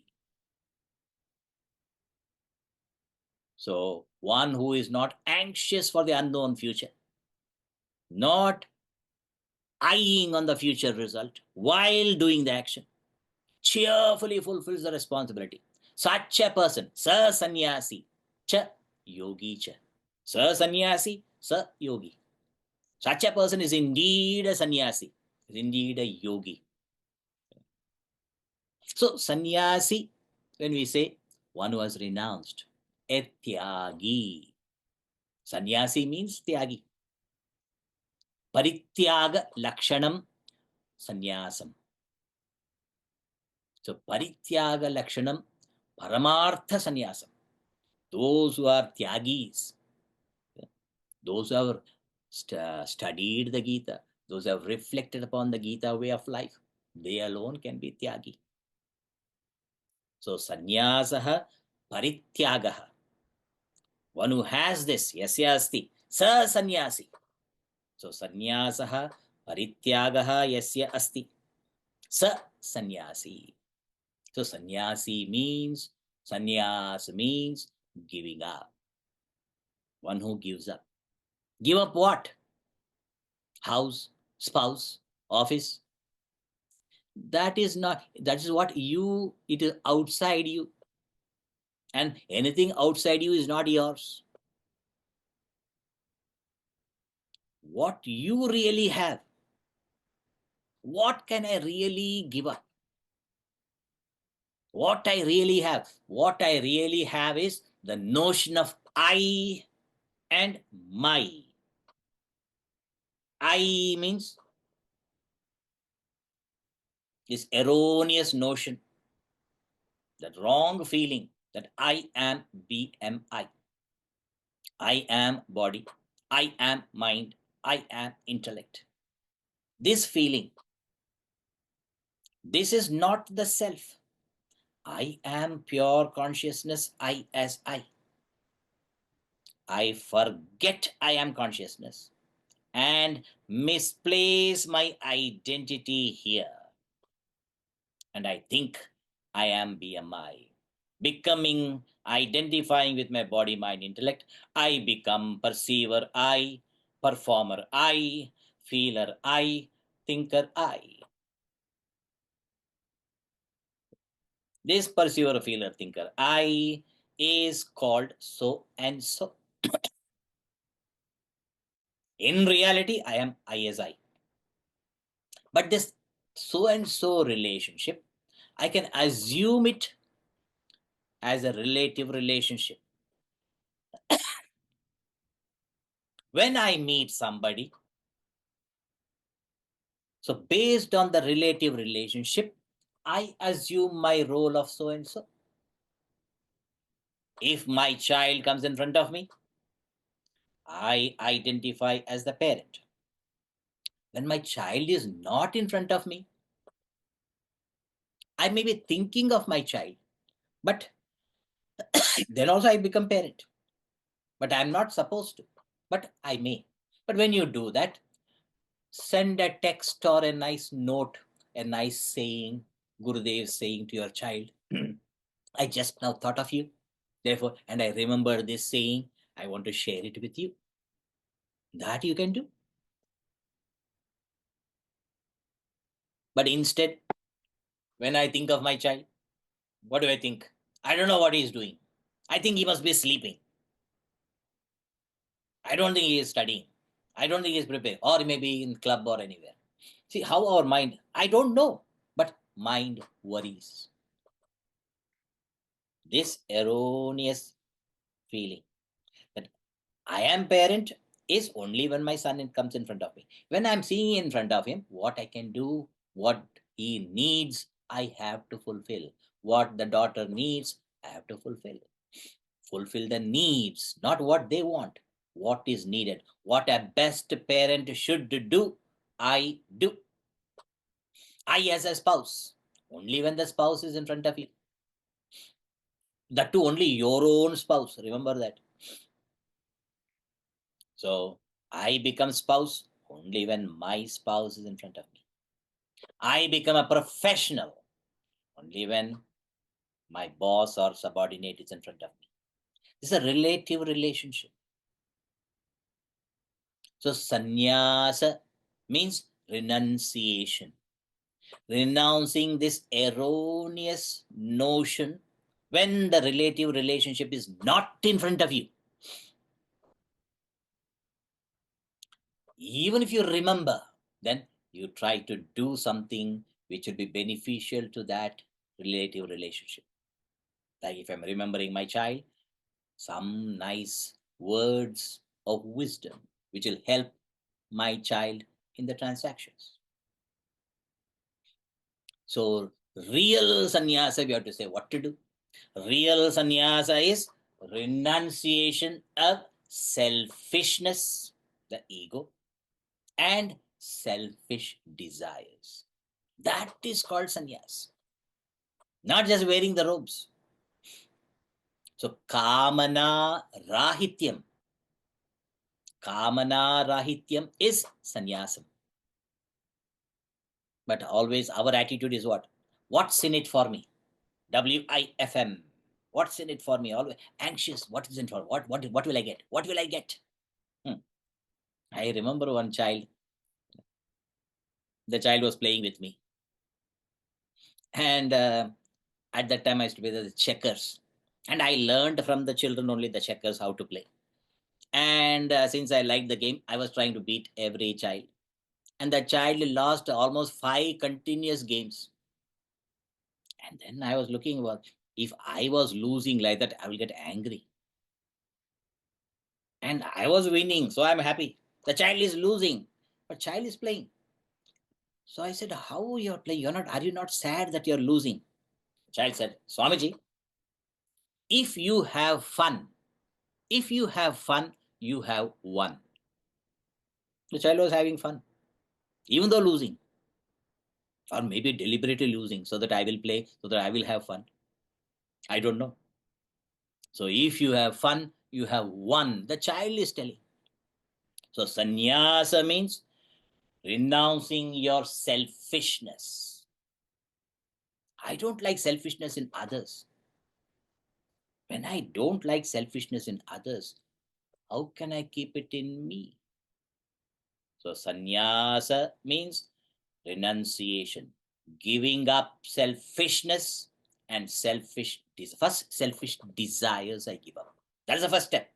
So one who is not anxious for the unknown future, not eyeing on the future result while doing the action, cheerfully fulfills the responsibility. Such a person, sa sannyasi, cha yogi cha. Sa sannyasi, sa yogi. Such a person is indeed a sannyasi, is indeed a yogi. So sannyasi, when we say one who has renounced, a tyagi. Sannyasi means tyagi. Parityaga lakshanam sannyasam. So parityaga lakshanam paramartha sannyasam. Those who are tyagis, those who have studied the Gita, those who have reflected upon the Gita way of life, they alone can be tyagi. So sannyasaha parityagaha. One who has this, yasya asti, sa sannyasi. So sannyasaha parityagaha yasya asti, sa sannyasi. So sannyasi means, sannyas means giving up. One who gives up. Give up what? House, spouse, office, That is not, that is what you, it is outside you. And anything outside you is not yours. What you really have, what can I really give up? What I really have is the notion of I and my. I means this erroneous notion, that wrong feeling that I am BMI. I am body, I am mind, I am intellect. This feeling, this is not the self. I am pure consciousness, I as I. I forget I am consciousness and misplace my identity here. And I think I am BMI. Becoming, identifying with my body, mind, intellect, I become perceiver I, performer I, feeler I, thinker I. This perceiver, feeler, thinker I is called so and so. In reality, I am I as I. But this so and so relationship, I can assume it as a relative relationship. When I meet somebody, so based on the relative relationship, I assume my role of so and so. If my child comes in front of me, I identify as the parent. When my child is not in front of me, I may be thinking of my child, but then also I become parent. But I'm not supposed to, but I may. But when you do that, send a text or a nice note, a nice saying, Gurudev saying to your child, I just now thought of you. Therefore, and I remember this saying, I want to share it with you. That you can do. But instead, when I think of my child, what do I think? I don't know what he is doing. I think he must be sleeping. I don't think he is studying. I don't think he is preparing. Or he may be in club or anywhere. See how our mind, I don't know, but mind worries. This erroneous feeling that I am parent is only when my son comes in front of me. When I'm seeing in front of him, what I can do, what he needs, I have to fulfill. What the daughter needs, I have to fulfill. Fulfill the needs, not what they want. What is needed, what a best parent should do, I do. I as a spouse, only when the spouse is in front of you. That too only your own spouse. Remember that. So I become spouse only when my spouse is in front of me. I become a professional only when my boss or subordinate is in front of me. This is a relative relationship. So sannyasa means renunciation. Renouncing this erroneous notion when the relative relationship is not in front of you. Even if you remember, then you try to do something which will be beneficial to that relative relationship. Like if I'm remembering my child, some nice words of wisdom which will help my child in the transactions. So, real sannyasa, we have to say what to do. Real sannyasa is renunciation of selfishness, the ego, and selfish desires. That is called sannyas. Not just wearing the robes. So kamana rahityam. Kamana rahityam is sannyasam. But always our attitude is what? What's in it for me? WIFM. What's in it for me? Always anxious. What is in it for? What will I get? What will I get? I remember one child. The child was playing with me. And at that time, I used to play the checkers. And I learned from the children only the checkers how to play. And since I liked the game, I was trying to beat every child. And that child lost almost 5 continuous games. And then I was looking about, if I was losing like that, I will get angry. And I was winning, so I'm happy. The child is losing, but child is playing. So I said, how you're playing? Are you not sad that you're losing? The child said, Swamiji, if you have fun, you have won. The child was having fun, even though losing, or maybe deliberately losing, so that I will play, so that I will have fun. I don't know. So if you have fun, you have won. The child is telling. So sannyasa means renouncing your selfishness. I don't like selfishness in others. When I don't like selfishness in others, how can I keep it in me? So sannyasa means renunciation, giving up selfishness and selfish desires I give up. That's the first step.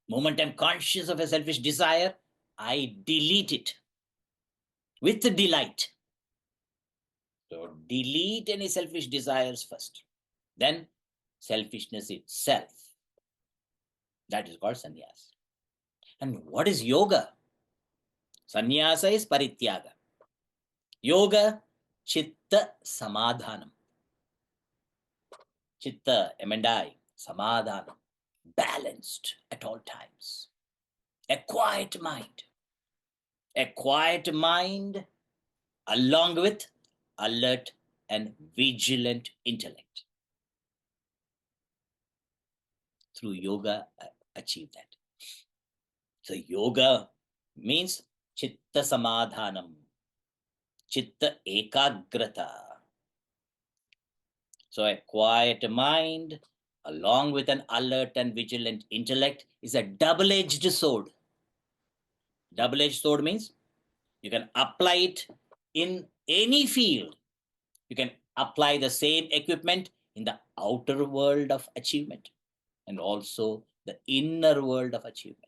Moment I'm conscious of a selfish desire, I delete it with delight. So delete any selfish desires first. Then selfishness itself. That is called sannyas. And what is yoga? Sannyasa is parityaga. Yoga, chitta samadhanam. Chitta, M&I, samadhanam. Balanced at all times. A quiet mind. A quiet mind along with alert and vigilant intellect. Through yoga, achieve that. So yoga means chitta samadhanam, chitta ekagrata. So a quiet mind along with an alert and vigilant intellect is a double-edged sword. Double-edged sword means you can apply it in any field. You can apply the same equipment in the outer world of achievement and also the inner world of achievement.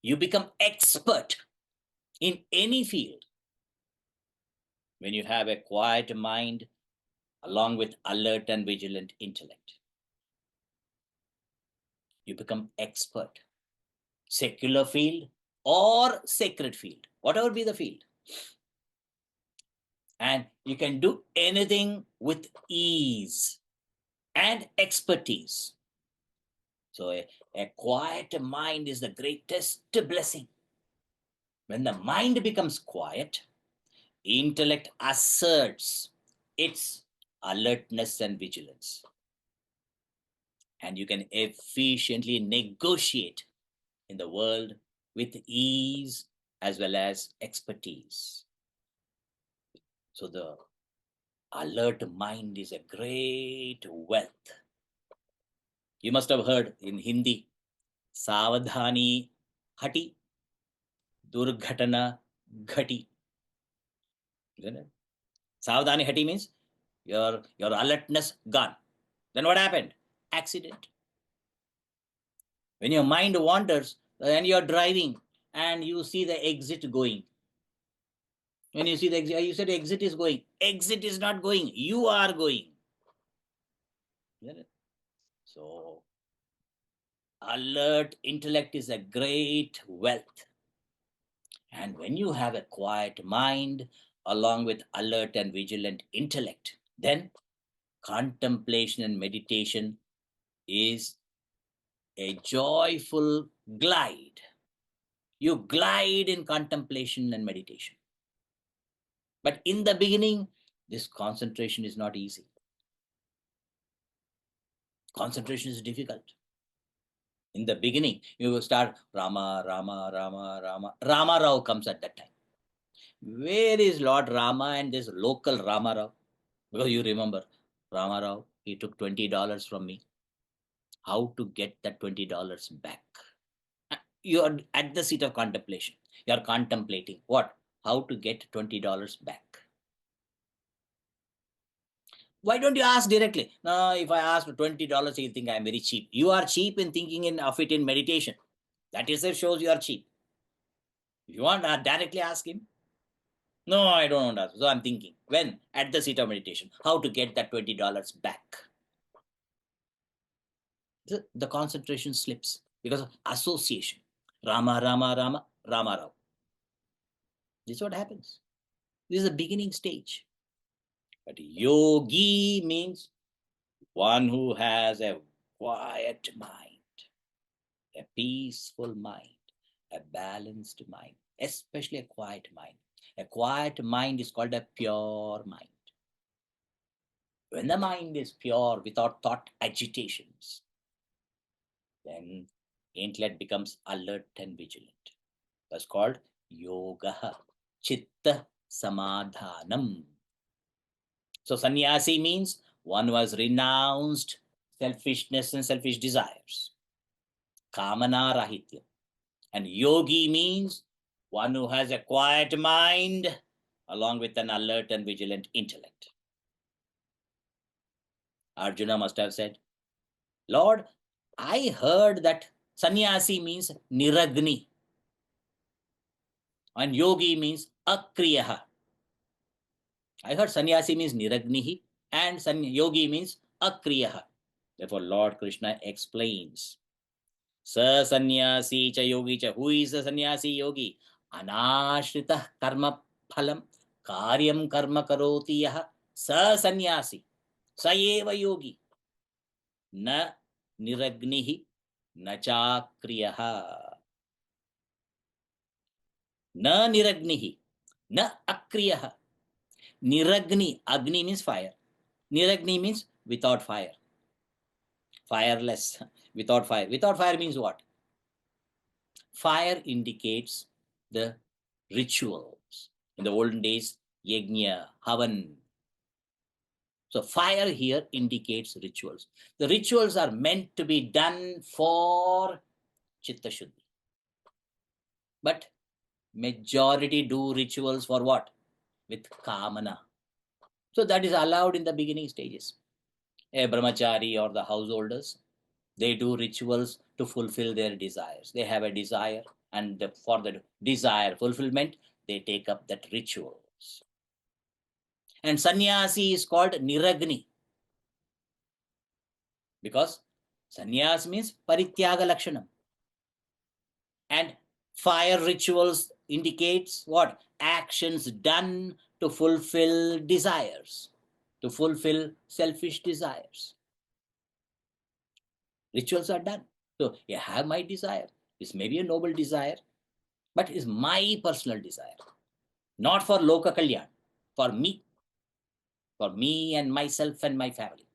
You become expert in any field when you have a quiet mind along with alert and vigilant intellect. You become expert. Secular field or sacred field, whatever be the field. And you can do anything with ease and expertise. So a quiet mind is the greatest blessing. When the mind becomes quiet, intellect asserts its alertness and vigilance. And you can efficiently negotiate in the world with ease as well as expertise. So the alert mind is a great wealth. You must have heard in Hindi, Savadhani Hati, Durghatana Ghati. Savadhani Hati means your alertness gone. Then what happened? Accident. When your mind wanders and you're driving and you see the exit going. When you see the exit, you said exit is going. Exit is not going. You are going. So alert intellect is a great wealth. And when you have a quiet mind along with alert and vigilant intellect, then contemplation and meditation is a joyful glide. You glide in contemplation and meditation. But in the beginning, this concentration is not easy. Concentration is difficult. In the beginning, you will start Rama, Rama, Rama, Rama. Rama Rao comes at that time. Where is Lord Rama and this local Rama Rao? Because you remember, Rama Rao, he took $20 from me. How to get that $20 back? You are at the seat of contemplation. You are contemplating what? How to get $20 back. Why don't you ask directly? No, if I ask $20, you think I'm very cheap. You are cheap in thinking of it in meditation. That itself shows you are cheap. If you want to directly ask him, no, I don't want to ask. So I'm thinking, when? At the seat of meditation, how to get that $20 back. The concentration slips because of association. Rama, Rama, Rama, Rama Rao. This is what happens. This is the beginning stage. But yogi means one who has a quiet mind, a peaceful mind, a balanced mind, especially a quiet mind. A quiet mind is called a pure mind. When the mind is pure without thought agitations, then intellect becomes alert and vigilant. That's called yoga, chitta samadhanam. So sannyasi means one who has renounced selfishness and selfish desires, kamana rahitya. And yogi means one who has a quiet mind along with an alert and vigilant intellect. Arjuna must have said, Lord, I heard that sannyasi means niragni and yogi means akriyaha. I heard sannyasi means niragnihi and yogi means akriyaha. Therefore, Lord Krishna explains, Sa sannyasi cha yogi cha. Who is a sannyasi yogi? Anashrita karma phalam karyam karma karoti yaha sa sannyasi sa eva yogi na niragnihi na chakriyaha na niragnihi na akriyaha. Niragni, agni means fire. Niragni means without fire. Fireless, without fire. Without fire means what? Fire indicates the rituals. In the olden days, yajna, havan. So fire here indicates rituals. The rituals are meant to be done for chitta shuddhi. But majority do rituals for what? With kamana. So that is allowed in the beginning stages. A brahmachari or the householders, they do rituals to fulfill their desires. They have a desire, and for the desire fulfillment, they take up that rituals. And sannyasi is called niragni because sannyas means parityaga lakshanam. And fire rituals indicates what? Actions done to fulfill desires, to fulfill selfish desires. Rituals are done. So I have my desire. This may be a noble desire, but it's my personal desire, not for loka kalyan, for me and myself and my family.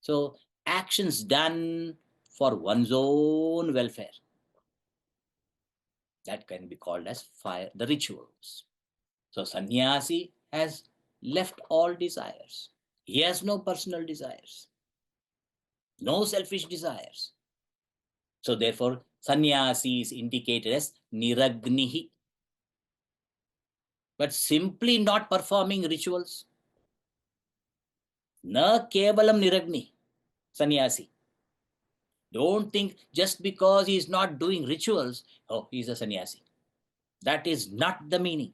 So actions done for one's own welfare, that can be called as fire, the rituals. So sannyasi has left all desires. He has no personal desires, no selfish desires. So therefore, sannyasi is indicated as niragnihi. But simply not performing rituals. Na kevalam niragni, sannyasi. Don't think just because he is not doing rituals, oh, he is a sannyasi. That is not the meaning.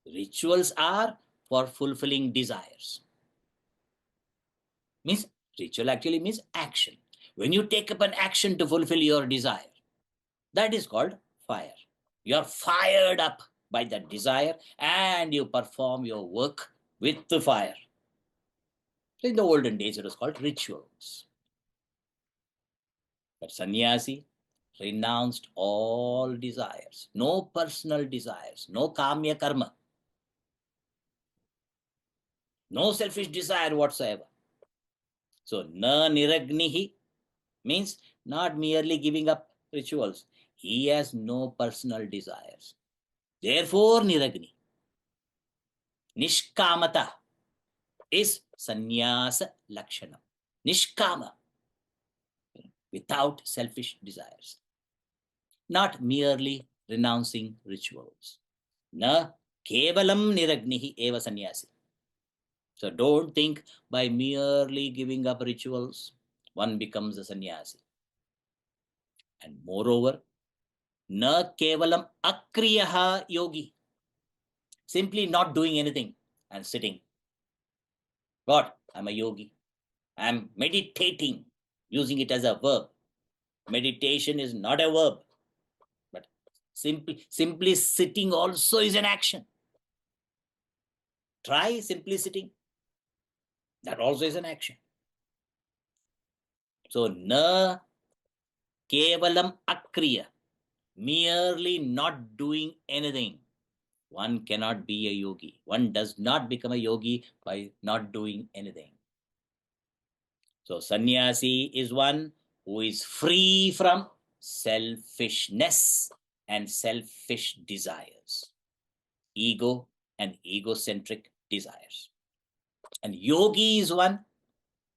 Rituals are for fulfilling desires. Means ritual actually means action. When you take up an action to fulfill your desire, that is called fire. You are fired up by that desire and you perform your work with the fire. So in the olden days, it was called rituals. But sannyasi renounced all desires, no personal desires, no kamya karma, no selfish desire whatsoever. So na niragnihi means not merely giving up rituals. He has no personal desires. Therefore, niragni. Nishkamata is sannyasa lakshanam. Nishkama, without selfish desires. Not merely renouncing rituals. Na Kevalam niragnihi eva sannyasi. So don't think by merely giving up rituals, one becomes a sannyasi. And moreover, na kevalam akriyaha yogi. Simply not doing anything and sitting. God, I'm a yogi. I'm meditating, using it as a verb. Meditation is not a verb, but simply sitting also is an action. Try simply sitting. That also is an action. So, na kevalam akriya, merely not doing anything. One cannot be a yogi. One does not become a yogi by not doing anything. So, sannyasi is one who is free from selfishness and selfish desires, ego and egocentric desires. And yogi is one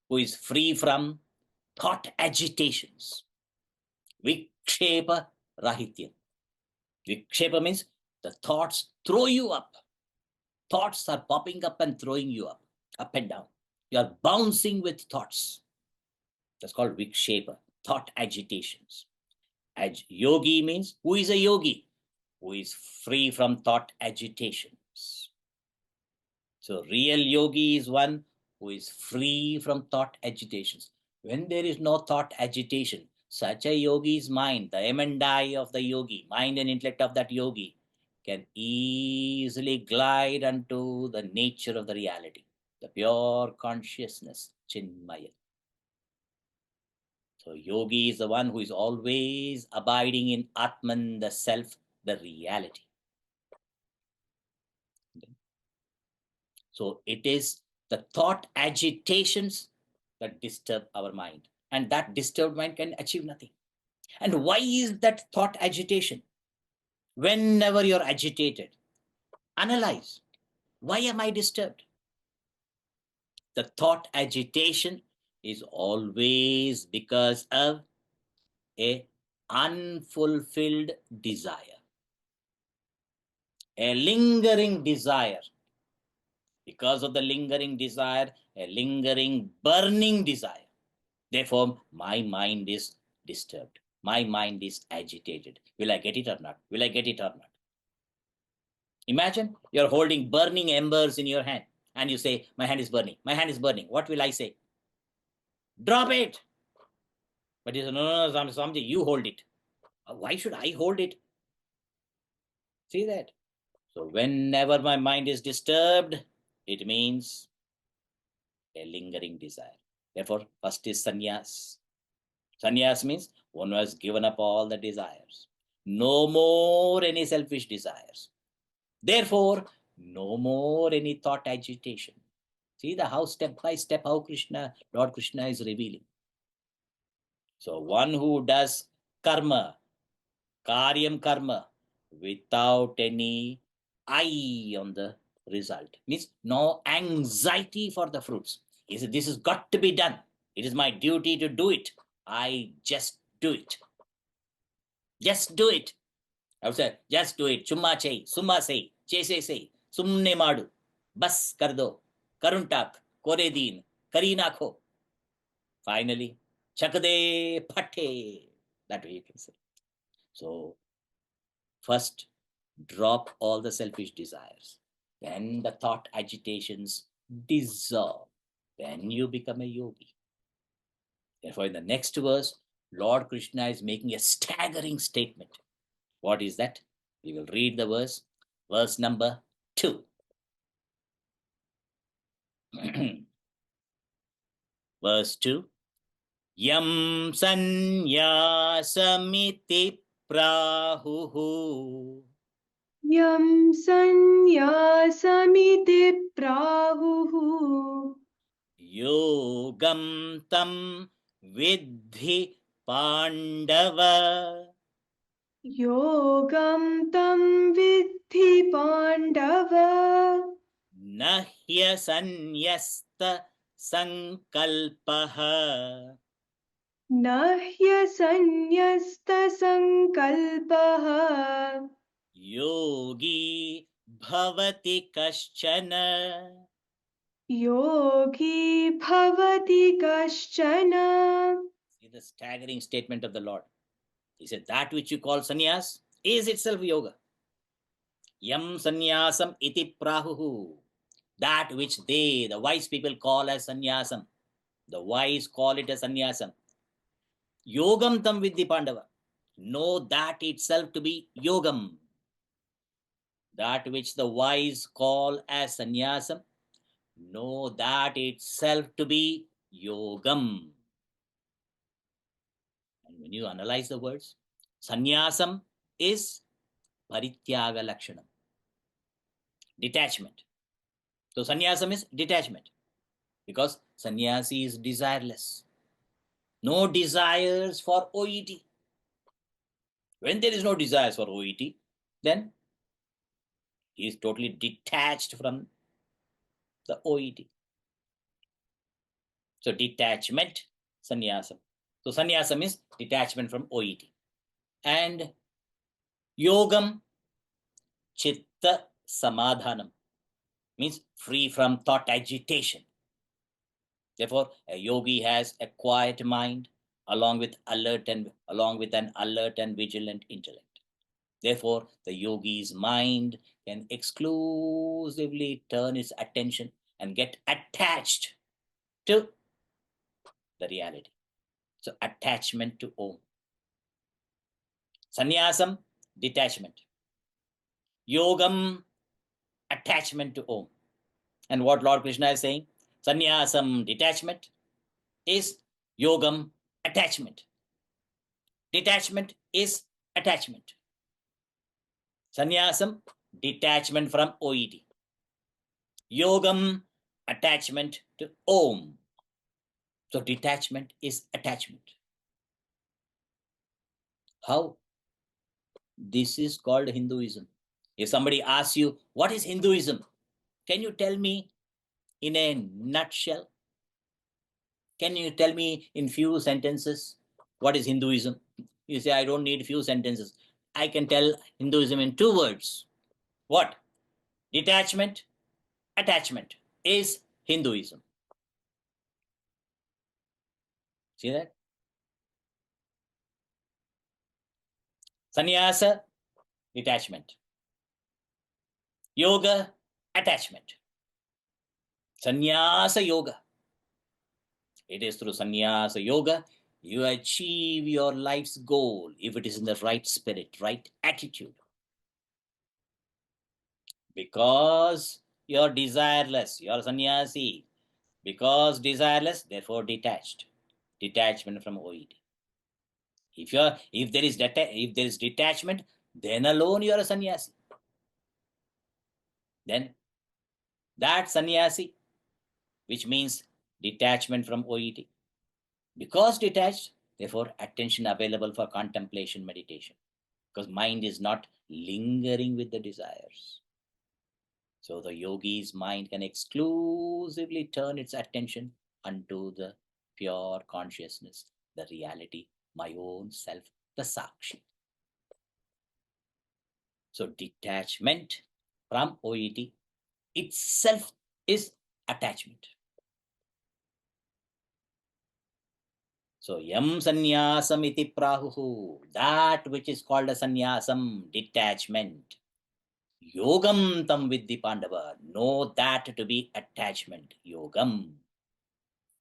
who is free from thought agitations, vikshepa rahityam. Vikshepa means the thoughts throw you up. Thoughts are popping up and throwing you up and down. You are bouncing with thoughts. That's called vikshepa, thought agitations. Yogi means who is a yogi? Who is free from thought agitations. So real yogi is one who is free from thought agitations. When there is no thought agitation, such a yogi's mind, the M and I of the yogi, mind and intellect of that yogi, can easily glide unto the nature of the reality, the pure consciousness, Chinmaya. So yogi is the one who is always abiding in Atman, the self, the reality. So it is the thought agitations that disturb our mind, and that disturbed mind can achieve nothing. And why is that thought agitation? Whenever you're agitated, analyze, why am I disturbed? The thought agitation is always because of a unfulfilled desire, a lingering desire. Because of the lingering desire, a lingering burning desire. Therefore, my mind is disturbed. My mind is agitated. Will I get it or not? Will I get it or not? Imagine you're holding burning embers in your hand and you say, my hand is burning. My hand is burning. What will I say? Drop it. But you say, no, Swamiji, you hold it. Why should I hold it? See that? So whenever my mind is disturbed, it means a lingering desire. Therefore, first is sannyas. Sannyas means one who has given up all the desires. No more any selfish desires. Therefore, no more any thought agitation. See the how step by step how Lord Krishna is revealing. So one who does karma, karyam karma, without any eye on the result, means no anxiety for the fruits. He said, this has got to be done. It is my duty to do it. I just do it. Just do it. I would say, just do it. Chumma chai, summa say, chese say, sumne madu, bas kar do, karuntak, kore deen, kari nakho. Finally, chakde phate. That way you can say. So, first, drop all the selfish desires. Then the thought agitations dissolve. Then you become a yogi. Therefore, in the next verse, Lord Krishna is making a staggering statement. What is that? We will read the verse. Verse number 2. Verse 2. Yam sanyasamiti prahuhu. Yam sanyasamiti prahuhu. Yogam tam vidhi pandava. Yogam tam vidhi pandava. Nahya sanyasta sankalpaha. Nahya sanyasta sankalpaha. Yogi bhavati kaschana. Yogi bhavati kaschana. See the staggering statement of the Lord. He said, that which you call sannyas is itself yoga. Yam sannyasam iti prahuhu. That which they, the wise people, call as sannyasam. The wise call it as sannyasam. Yogam tam vidhi Pandava. Know that itself to be yogam. That which the wise call as sannyasam, know that itself to be yogam. And when you analyze the words, sannyasam is parityaga lakshanam, detachment. So sannyasam is detachment, because sannyasi is desireless. No desires for OET. When there is no desires for OET, then he is totally detached from the OET. So detachment, sannyasam. So sannyasam is detachment from OET. And yogam, chitta samadhanam, means free from thought agitation. Therefore, a yogi has a quiet mind along with an alert and vigilant intellect. Therefore, the yogi's mind can exclusively turn its attention and get attached to the reality. So attachment to Om. Sannyasam, detachment. Yogam, attachment to Om. And what Lord Krishna is saying, sannyasam, detachment, is yogam, attachment. Detachment is attachment. Sannyasam, detachment from OET. Yogam, attachment to Om. So detachment is attachment. How? This is called Hinduism. If somebody asks you, what is Hinduism? Can you tell me in a nutshell? Can you tell me in few sentences what is Hinduism? You say, I don't need few sentences. I can tell Hinduism in 2 words. What? Detachment, attachment is Hinduism. See that? Sannyasa, detachment. Yoga, attachment. Sannyasa yoga. It is through sannyasa yoga you achieve your life's goal if it is in the right spirit, right attitude. Because you're desireless, you're sannyasi. Because desireless, therefore detached. Detachment from OED. If there is detachment, then alone you are a sannyasi. Then that sannyasi, which means detachment from OED. Because detached, therefore attention available for contemplation, meditation. Because mind is not lingering with the desires. So the yogi's mind can exclusively turn its attention unto the pure consciousness, the reality, my own self, the Sakshi. So detachment from OET itself is attachment. So yam sannyasam iti prahuhu, that which is called a sannyasam, detachment. Yogam tam vidhi Pandava, know that to be attachment, yogam.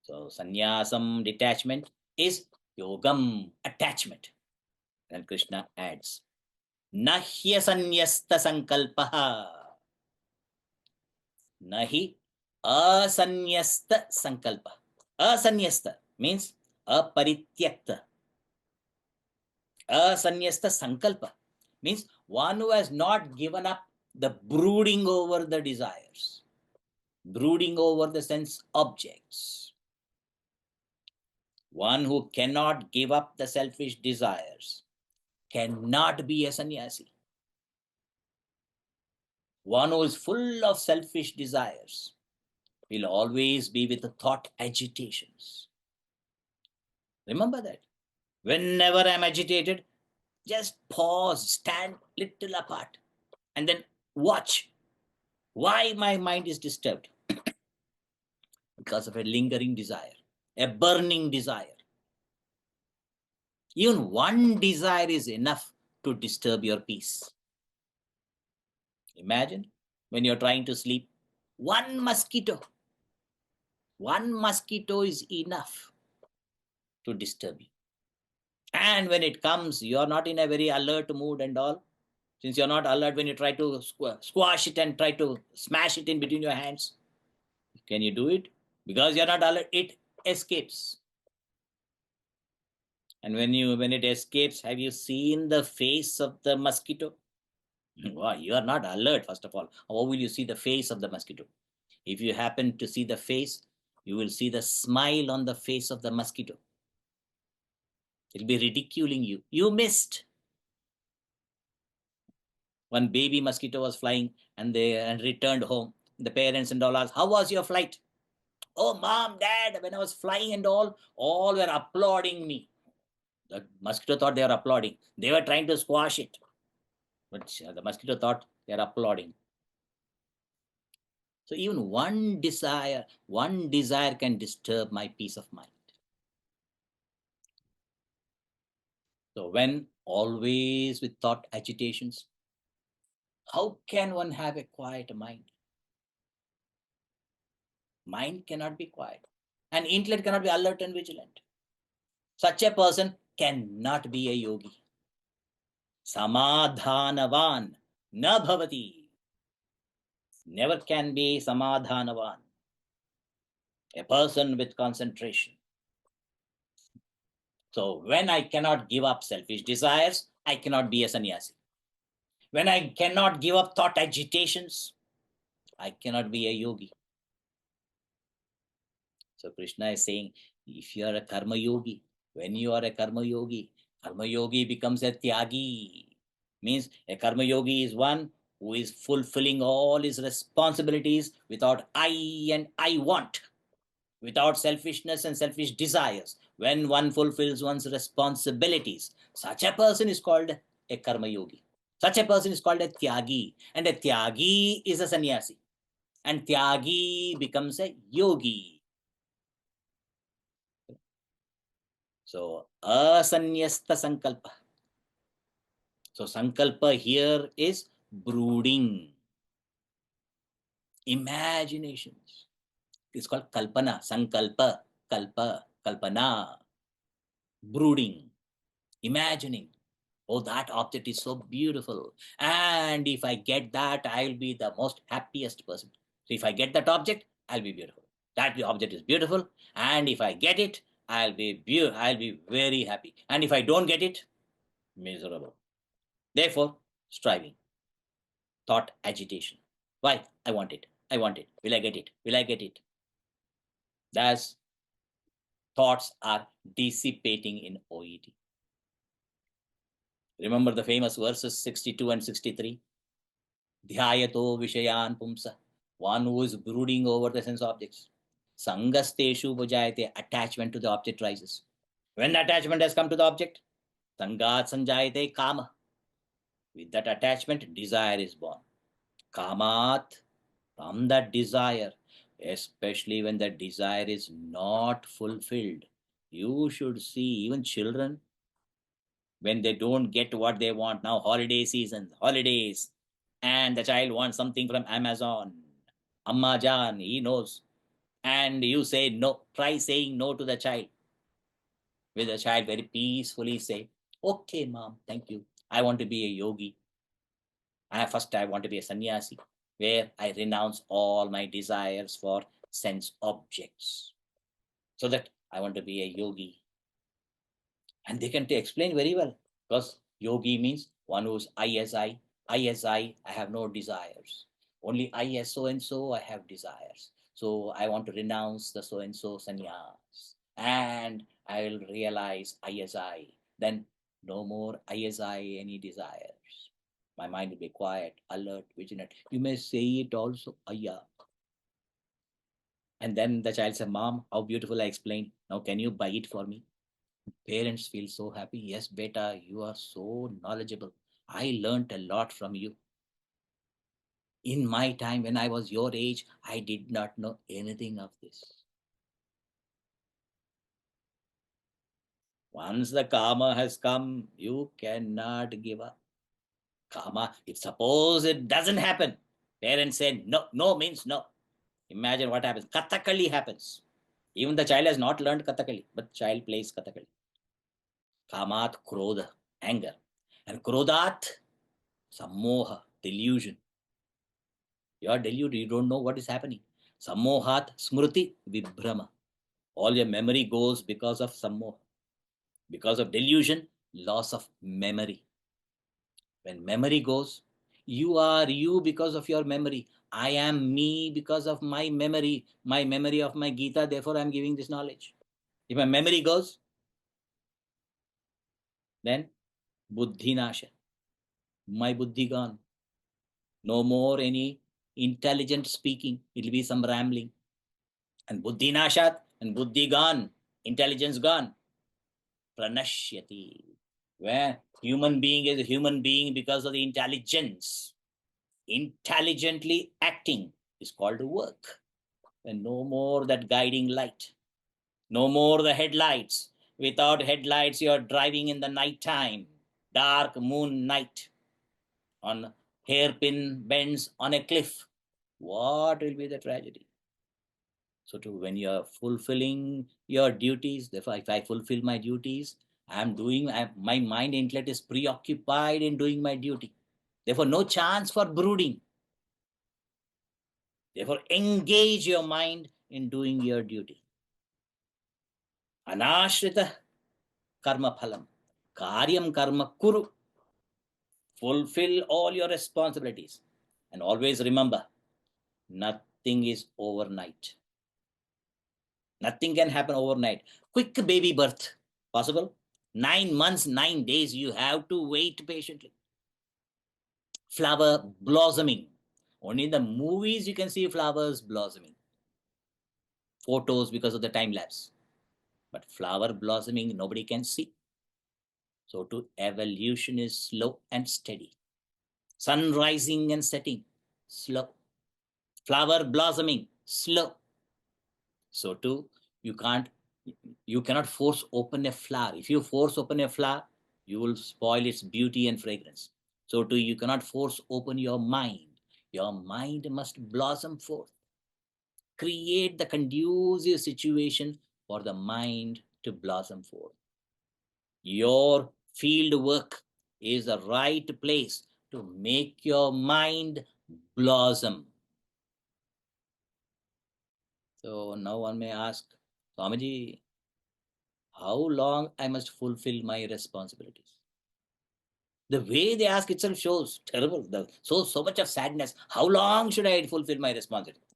So sannyasam, detachment, is yogam, attachment. And Krishna adds, Nahya sanyasta sankalpaha. Nahi asanyasta sankalpa. Asanyasta means aparityakta. Asanyasta sankalpa means one who has not given up the brooding over the desires, brooding over the sense objects. One who cannot give up the selfish desires cannot be a sannyasi. One who is full of selfish desires will always be with the thought agitations. Remember that. Whenever I'm agitated, just pause, stand little apart, and then watch. Why my mind is disturbed? Because of a lingering desire, a burning desire. Even one desire is enough to disturb your peace. Imagine when you're trying to sleep, one mosquito is enough to disturb you. And when it comes, you're not in a very alert mood and all. Since you're not alert, when you try to squash it and try to smash it in between your hands, can you do it? Because you're not alert, it escapes. And when it escapes, have you seen the face of the mosquito? Wow, you are not alert, first of all. How will you see the face of the mosquito? If you happen to see the face, you will see the smile on the face of the mosquito. It'll be ridiculing you. You missed. One baby mosquito was flying and they returned home. The parents and all asked, "How was your flight?" "Oh, mom, dad, when I was flying and all were applauding me." The mosquito thought they were applauding. They were trying to squash it. But the mosquito thought they are applauding. So even one desire can disturb my peace of mind. So when always with thought agitations, how can one have a quiet mind? Mind cannot be quiet. And intellect cannot be alert and vigilant. Such a person cannot be a yogi. Samadhanavan na bhavati. Never can be samadhanavan. A person with concentration. So when I cannot give up selfish desires, I cannot be a sannyasi. When I cannot give up thought agitations, I cannot be a yogi. So Krishna is saying, if you are a karma yogi, when you are a karma yogi becomes a tyagi. Means a karma yogi is one who is fulfilling all his responsibilities without I and I want, without selfishness and selfish desires. When one fulfills one's responsibilities, such a person is called a karma yogi. Such a person is called a tyagi. And a tyagi is a sannyasi. And tyagi becomes a yogi. So, asanyasta sankalpa. So, sankalpa here is brooding, imaginations. It's called kalpana, sankalpa, kalpana, brooding, imagining. Oh, that object is so beautiful. And if I get that, I'll be the most happiest person. So, if I get that object, I'll be beautiful. That object is beautiful. And if I get it, I'll be very happy. And if I don't get it, miserable. Therefore, striving, thought agitation. Why? I want it. I want it. Will I get it? Will I get it? Thus, thoughts are dissipating in OED. Remember the famous verses 62 and 63? Dhyayato Vishayan Pumsa. One who is brooding over the sense objects. Sangasteshu bhujayate. Attachment to the object rises. When attachment has come to the object, Sangat sanjayate kama. With that attachment, desire is born. Kamat, from that desire, especially when that desire is not fulfilled. You should see even children, when they don't get what they want now, holiday season, holidays, and the child wants something from Amazon. Amma Jan, he knows. And you say no, try saying no to the child. Will the child very peacefully say, "Okay, mom, thank you. I want to be a yogi. First, I want to be a sannyasi, where I renounce all my desires for sense objects. So that I want to be a yogi." And they can explain very well, because yogi means one who's I as I have no desires. Only I as so and so, I have desires. So I want to renounce the so and so sannyas. And I will realize I as I. Then no more I as I, any desires. My mind will be quiet, alert, vigilant. You may say it also, Ayya. And then the child said, "Mom, how beautiful I explained. Now can you buy it for me?" Parents feel so happy. "Yes, beta, you are so knowledgeable. I learnt a lot from you." In my time, when I was your age, I did not know anything of this. Once the karma has come, you cannot give up. Karma, if suppose it doesn't happen, parents said no, no means no. Imagine what happens. Kathakali happens. Even the child has not learned Kathakali, but child plays Kathakali. Kamat, krodha, anger. And krodhat, sammoha, delusion. You are deluded, you don't know what is happening. Sammohat, smriti, vibhrama. All your memory goes because of sammoha. Because of delusion, loss of memory. When memory goes, you are you because of your memory. I am me because of my memory of my Gita, therefore I am giving this knowledge. If my memory goes, then buddhi nasha, my buddhi gone. No more any intelligent speaking, it will be some rambling. And buddhi nashat, and buddhi gone, intelligence gone. Pranashyati. Where human being is a human being because of the intelligence. Intelligently acting is called work. And no more that guiding light. No more the headlights. Without headlights, you are driving in the night time. Dark moon night. On hairpin bends on a cliff. What will be the tragedy? So when you are fulfilling your duties, therefore if I fulfill my duties, my mind intellect is preoccupied in doing my duty. Therefore no chance for brooding. Therefore engage your mind in doing your duty. Anashrita karma phalam. Karyam karma kuru. Fulfill all your responsibilities. And always remember, nothing is overnight. Nothing can happen overnight. Quick baby birth, possible? 9 months, 9 days, you have to wait patiently. Flower blossoming. Only in the movies you can see flowers blossoming. Photos because of the time lapse. But flower blossoming, nobody can see. So evolution is slow and steady. Sun rising and setting, slow. Flower blossoming, slow. So you cannot force open a flower. If you force open a flower, you will spoil its beauty and fragrance. So you cannot force open your mind. Your mind must blossom forth. Create the conducive situation for the mind to blossom forth. Your field work is the right place to make your mind blossom. So now one may ask, Swamiji, how long I must fulfill my responsibilities? The way they ask itself shows terrible, so much of sadness. How long should I fulfill my responsibilities?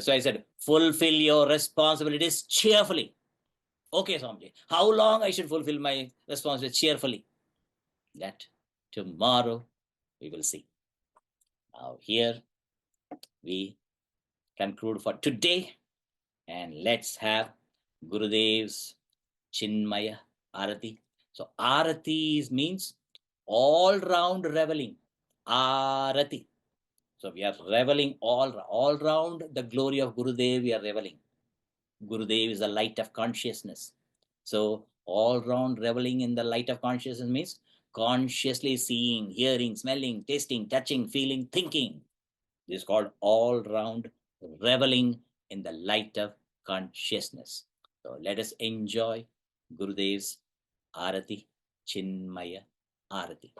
So I said, fulfill your responsibilities cheerfully. Okay, Swamiji, how long I should fulfill my responsibilities cheerfully? That tomorrow we will see. Now here we conclude for today, and let's have Gurudev's Chinmaya Arati. So Arati means all round reveling. Arati. So we are reveling all round the glory of Gurudev, we are reveling. Gurudev is the light of consciousness. So all round reveling in the light of consciousness means consciously seeing, hearing, smelling, tasting, touching, feeling, thinking. This is called all round reveling in the light of consciousness. So let us enjoy Gurudev's Arati, Chinmaya Arati.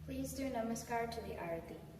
Please do namaskar to the Arati.